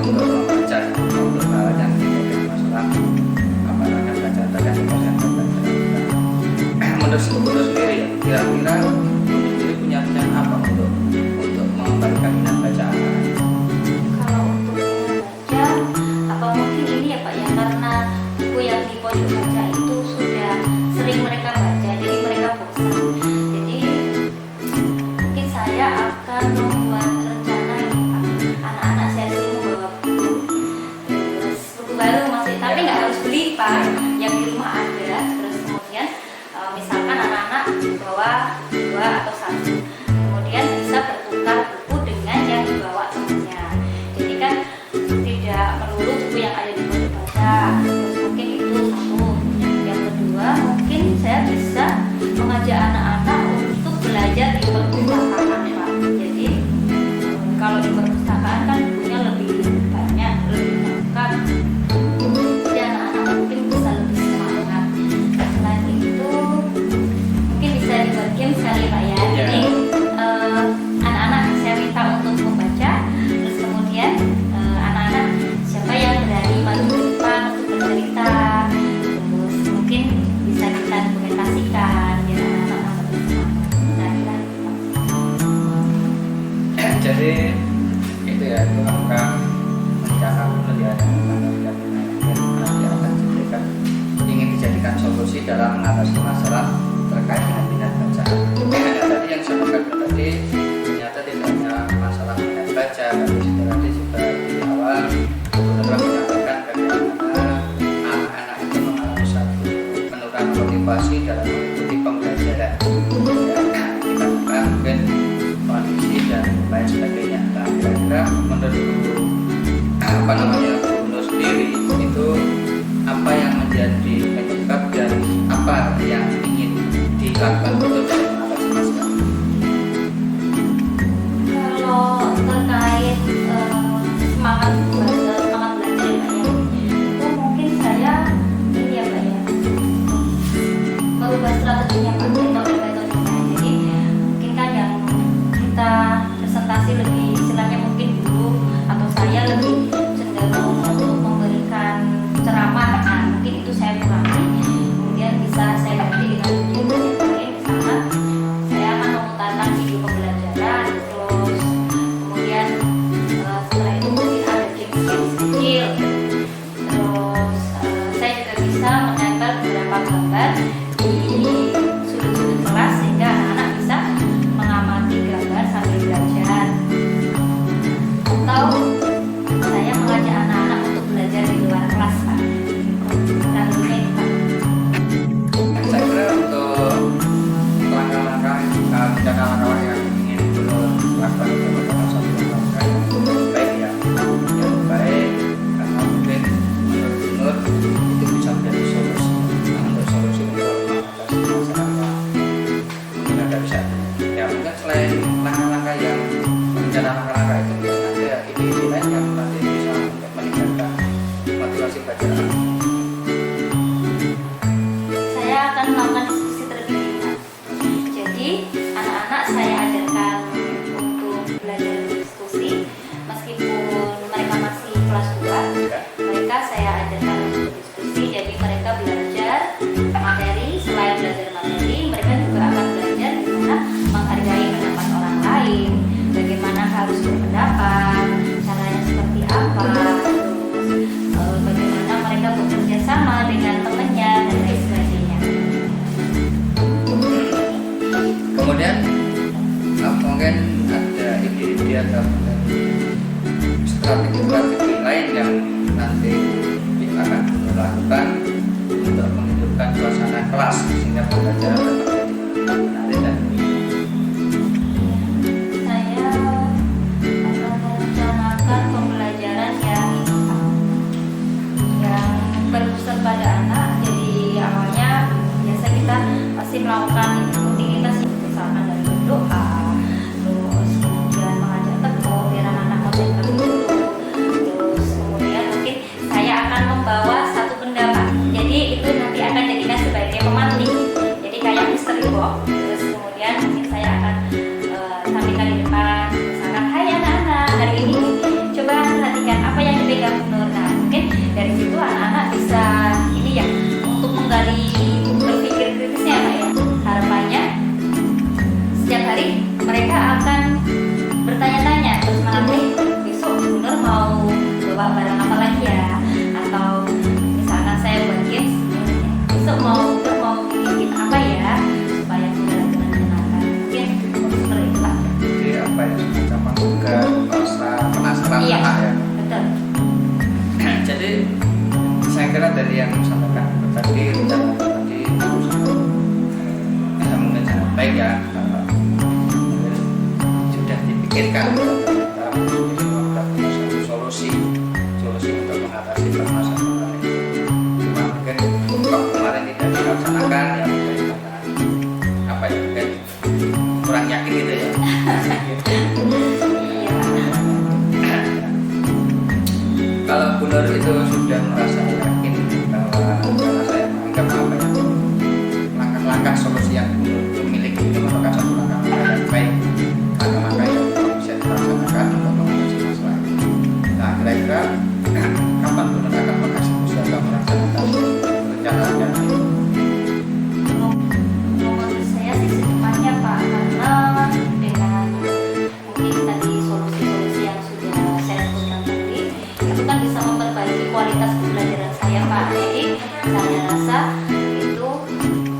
untuk membaca untuk hal yang terkait masalah apa namanya baca-baca menurut sendiri ya, kira-kira sendiri punya rencana apa untuk mengembalikan minat bacaan?
Kalau untuk baca, apa mungkin ini ya Pak ya, karena buku yang di pojok baca itu sudah sering mereka baca, jadi mereka bosan. Jadi mungkin saya akan membuat rencana ini Pak, anak-anak saya suruh membawa buku, terus buku baru masih, tapi nggak harus beli Pak, yang di rumah ada. Terus kemudian misalkan anak-anak bawa 2 atau 1, kemudian bisa bertukar buku dengan yang dibawa temannya. Jadi kan tidak melulu buku yang ada di pojok baca. Terus mungkin itu satu. Yang kedua, mungkin saya bisa mengajak anak-anak untuk belajar di perpustakaan Pak. Jadi kalau di perpustakaan kan bukunya lebih banyak, lebih lengkap. Jadi anak-anak mungkin bisa lebih semangat. Selain itu mungkin bisa dibuat game sekali Pak ya. Jadi anak-anak saya minta untuk membaca, terus kemudian anak-anak siapa yang berani maju ke depan untuk bercerita, terus mungkin bisa kita dokumentasikan biar anak-anak lebih semangat.
Jadi itu ya, itu angka rencana penelitian yang nanti akan dijadikan, ingin dijadikan solusi dalam mengatasi masalah terkait dengan minat bacaan. Tadi yang saya sampaikan tadi ternyata tidak hanya masalah minat baca, tapi tadi juga di awal benar-benar menyampaikan bagaimana anak-anak itu mengalami satu penurunan motivasi dalam mengikuti pembelajaran. Kita mungkin kondisi dan lain sebagainya. Nah, kira-kira menurut apa namanya Bruno sendiri itu apa yang menjadi penyebab dan apa yang ingin dilakukan untuk mengatasi masalah?
Kalau terkait semangat belajar Pak ya, itu mungkin saya ini ya Pak ya, merubah strateginya Pak, metodenya. Jadi mungkin kan yang kita presentasi lebih istilahnya mungkin guru atau saya lebih cenderung untuk memberikan ceramah, nah mungkin itu saya kurangi, kemudian bisa saya ganti dengan video lain. Misalkan saya akan memutarkan video pembelajaran, terus kemudian setelah itu mungkin ada games kecil, terus saya juga bisa menempel beberapa gambar di sudut-sudut kelas sehingga anak-anak bisa mengamati gambar sambil belajar. Atau saya mengajak anak-anak untuk belajar di luar kelas Pak. Lalunya itu Pak.
Saya kira untuk langkah-langkah yang ingin lakukan untuk langkah yang baik ya, yang baik karena mungkin menurut Nur itu bisa menjadi solusi untuk mengatasi masalah mungkin ada bisa ya, mungkin selain langkah-langkah yang rencana langkah-langkah itu ada ide-ide lain yang nanti bisa untuk meningkatkan motivasi bacaan.
Saya akan melakukan diskusi terlebih dahulu. Jadi anak-anak saya ajarkan untuk belajar diskusi meskipun mereka masih kelas 2. Mereka saya ajarkan untuk diskusi. Jadi mereka belajar materi, selain belajar materi, mereka juga akan belajar bagaimana menghargai pendapat orang lain, bagaimana harus berpendapat, caranya seperti apa, terus bagaimana mereka bekerja sama dengan temannya dan lain sebagainya.
Kemudian mungkin ada ide-ide atau strategi-strategi lain yang nanti kita akan lakukan untuk menghidupkan suasana kelas sehingga pembelajaran dapat menjadi menarik dan
Saya akan merencanakan pembelajaran yang berpusat pada anak. Jadi awalnya biasa kita pasti melakukan rutinitas misalkan dari berdoa, terus kemudian mengajak teko biar anak-anak konsentrasi dulu, terus kemudian mungkin saya akan membawa satu pendapat. Jadi itu nanti akan jadikan sebagai pemantik. Jadi kayak Mister
seperti yang disampaikan tadi, rencana tadi mungkin sangat baik ya, sudah dipikirkan satu solusi untuk mengatasi permasalahan itu. Cuma mungkin kalau kemarin tidak dilaksanakan ya mungkin karena apa ya, mungkin kurang yakin gitu ya. Kalau Bu Nur itu sudah merasa yakin bahwa karena saya menganggap apa ya, langkah-langkah solusi yang Bu Nur miliki itu merupakan satu langkah-langkah yang baik, langkah-langkah yang bisa dilaksanakan untuk mengatasi masalah ini. Nah, kira-kira kapan Bu Nur akan mengeksekusi atau melaksanakan rencana ini?
Menurut saya sih secepatnya Pak, karena dengan mungkin tadi solusi-solusi yang sudah saya sebutkan tadi itu kan bisa memperbaiki kualitas pembelajaran saya Pak. Jadi saya rasa itu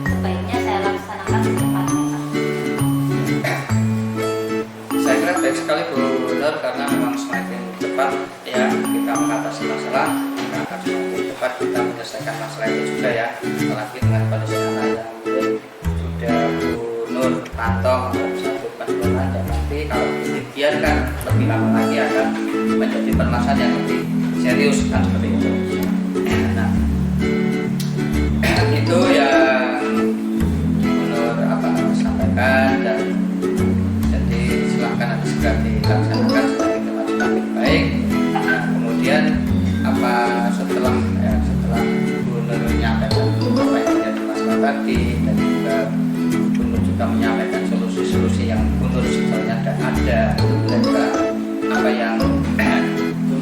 sebaiknya saya laksanakan secepatnya Pak.
Saya kira baik sekali Bu Nur, karena memang semakin cepat ya kita mengatasi masalah, maka akan semakin cepat kita menyelesaikan masalah itu juga ya. Apalagi dengan kondisi anak yang mungkin sudah Bu Nur pantau satu penurunan, dan nanti kalau dibiarkan lebih lama lagi akan menjadi permasalahan yang lebih serius kan seperti itu. Nah, itu yang Bu Nur sampaikan, dan jadi silahkan nanti segera dilaksanakan semakin cepat semakin baik. Nah, kemudian apa setelah Bu Nur menyampaikan apa yang menjadi masalah tadi, dan juga Bu Nur juga menyampaikan solusi-solusi yang Bu Nur sebetulnya ada, itu kira-kira apa yang Bu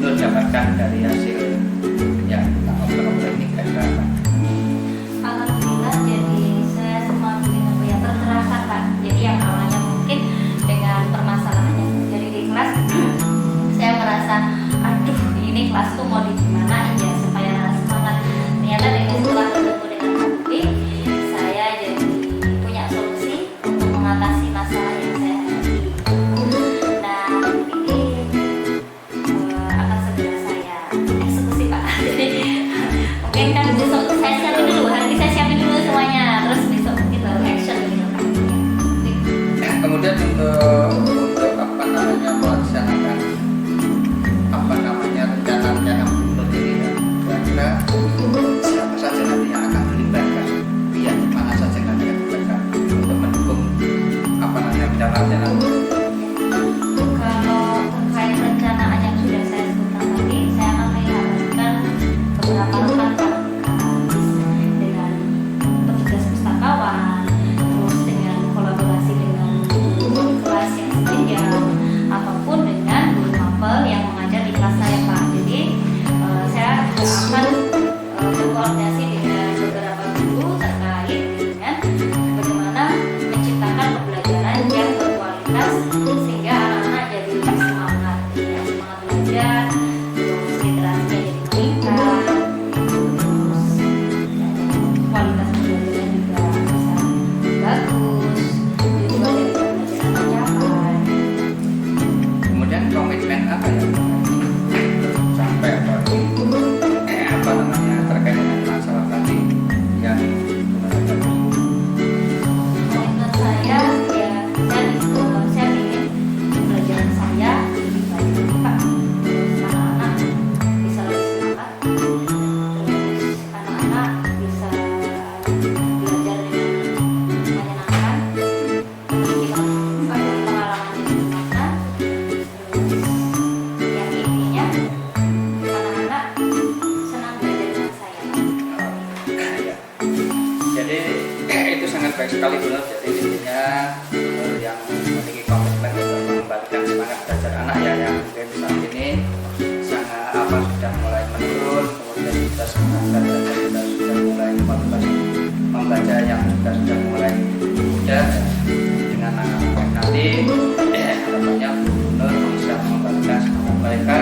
Nur dapatkan dari hasil ya ngobrol-ngobrol ini kira-kira apa?
Alhamdulillah, jadi saya semakin tercerahkan Pak. Jadi yang awalnya mungkin dengan permasalahan yang terjadi di kelas, saya merasa aduh ini kelas tuh mau digimana ya supaya semangat. Ternyata dengan setelah bertemu dengan Nabi, saya jadi punya solusi untuk mengatasi masalah yang saya hadapi. Nah ini akan segera saya eksekusi Pak. Jadi mungkin kan besok saya siapin dulu, hari ini saya siapin dulu semuanya, terus besok mungkin baru action gitu Pak.
Kemudian untuk apa namanya melaksanakan apa namanya rencana-rencana menurut ini ya, kira-kira siapa saja nanti yang akan dilibatkan, pihak mana saja yang akan dilibatkan untuk mendukung apa namanya rencana-rencana menurut
Kalau terkait perencanaan yang sudah saya sebutkan tadi, saya akan melibatkan beberapa rekan dengan petugas pustakawan, terus dengan kolaborasi dengan guru kelas yang sejenjang, ataupun dengan guru mapel yang mengajar di kelas saya Pak. Jadi saya juga akan berkoordinasi dengan beberapa guru terkait dengan bagaimana menciptakan pembelajaran yang berkualitas sehingga anak-anak jadi lebih semangat, ya, semangat belajar, terus literasinya jadi meningkat, terus ya, kualitas pembelajaran juga bisa bagus, tujuan dari pembelajaran tercapai.
kemudian komitmen apa ya sampai apa namanya terkait dengan masalah tadi yang
Komitmen saya ya saya ingin pembelajaran saya lebih baik lagi Pak. Terus anak-anak bisa lebih semangat, terus anak-anak bisa belajar dengan menyenangkan, memiliki pengalaman yang menyenangkan, terus yang intinya anak-anak senang belajar dengan saya Pak.
ya. Jadi itu sangat baik sekali Bu Nur. Jadi intinya Bu Nur yang memiliki komitmen untuk mengembalikan semangat belajar anak ya, yang mungkin saat ini sangat apa sudah mulai menurun, kemudian kita semangat belajar kita sudah mulai membaca yang juga sudah mulai mudah, dengan langkah-langkah nanti harapannya Bu Nur bisa mengembalikan semangat mereka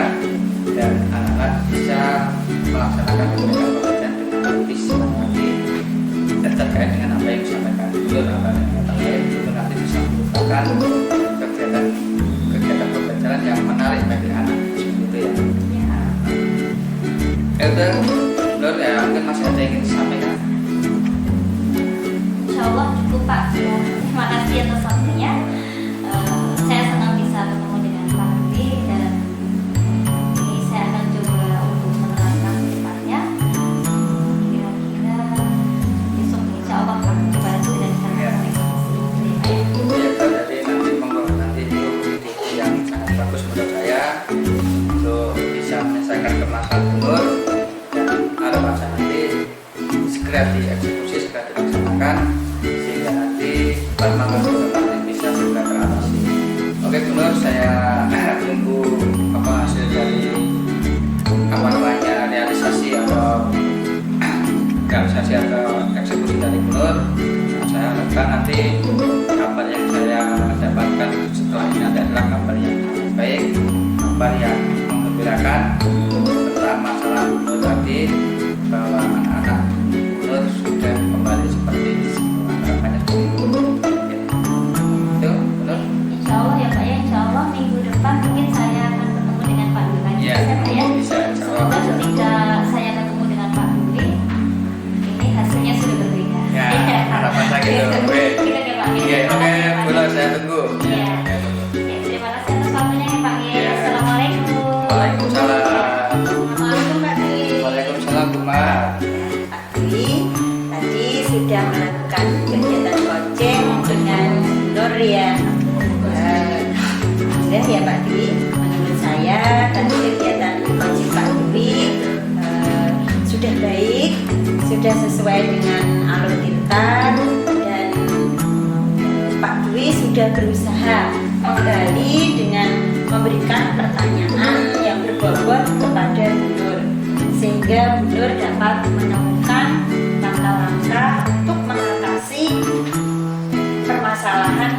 dan anak-anak bisa melaksanakan pembelajaran dengan lebih semangat lagi, dan terkait dengan apa yang disampaikan Bu Nur, apa yang dikatakan itu nanti bisa merupakan kegiatan pembelajaran yang menarik bagi anak seperti itu ya.
Ya.
Itu Bu Nur ya, mungkin masih ada yang ingin disampaikan?
Insya Allah cukup Pak. Terima kasih atas waktunya. Saya senang bisa ketemu dengan Pak Dwi dan ini saya akan coba untuk menerapkan ke depannya. Kira-kira besok insya Allah Pak dibantu dan
Ya.
saya
Jadi nanti monggo nanti itu ide yang sangat bagus menurut saya untuk bisa menyelesaikan permasalahan gubernur dan harapan saya nanti segera dieksekusi, segera dilaksanakan sehingga nanti permasalahan nanti bisa segera teratasi. Oke gubernur, saya tunggu apa hasil dari apa namanya realisasi atau realisasi atau eksekusi dari gubernur. Saya harapkan nanti kabar yang saya dapatkan setelah ini adalah kabar yang baik, kabar yang menggembirakan tentang masalah gubernur tadi, bahwa anak-anak gubernur sudah kembali seperti semula, harapannya seperti itu. Itu gubernur.
insya Allah ya Pak ya, insya Allah minggu depan mungkin saya akan ketemu dengan Pak Dwi lagi.
Iya,
Bisa Pak ya?
bisa, insya Allah
Semoga
bisa.
ketika saya ketemu dengan Pak Dwi ini hasilnya sudah berbeda.
Ya, harapan saya gitu. Oke.
Kita ke Pak
Oke, oke, gubernur saya tunggu.
Iya.
Ya, tunggu.
Ya, terima kasih atas waktunya ya Pak.
Iya.
Assalamualaikum.
Waalaikumsalam.
Assalamualaikum Pak Dwi.
Waalaikumsalam Bu Mar.
Pak Dwi tadi sudah melakukan kegiatan coaching dengan Nur ya. Sudah ya Pak Dwi. Menurut saya tadi kegiatan coaching Pak Dwi sudah baik, sudah sesuai dengan alur tinta dan Pak Dwi sudah berusaha menggali dengan memberikan pertanyaan yang berbobot kepada Bu Nur sehingga Bu Nur dapat menemukan langkah-langkah untuk mengatasi permasalahan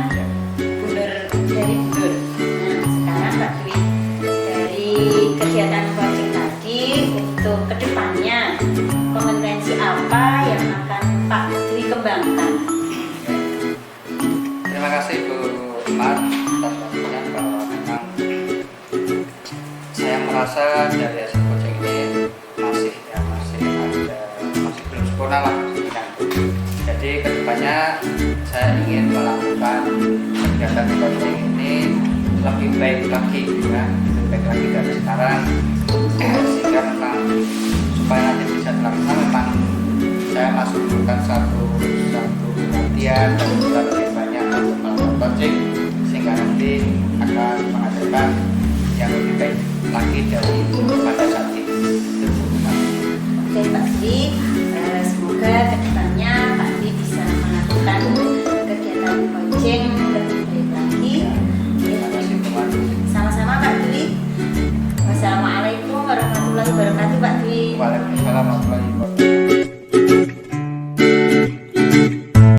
Bu Nur dari Bu Nur. Nah, sekarang Pak Dwi dari kegiatan coaching tadi untuk kedepannya kompetensi apa yang akan Pak Dwi kembangkan?
Terima kasih Bu Mar atas waktunya, bahwa memang saya merasa dari hasil coaching ini masih belum sempurna lah. Jadi kedepannya saya ingin melakukan kegiatan coaching ini lebih baik lagi, ya, lebih baik lagi dari sekarang, sehingga memang supaya nanti bisa terlaksana memang saya masih butuhkan satu latihan dan juga lebih banyak untuk melakukan coaching sehingga nanti akan menghasilkan yang lebih baik lagi dari pada saat ini. Itu Bu Mar.
Oke Pak Dwi, semoga kedepannya Pak Dwi bisa melakukan kegiatan coaching lebih baik lagi.
Terima kasih Bu Mar.
Sama-sama Pak Dwi. Wassalamualaikum warahmatullahi wabarakatuh Pak Dwi.
Waalaikumsalam warahmatullahi wabarakatuh.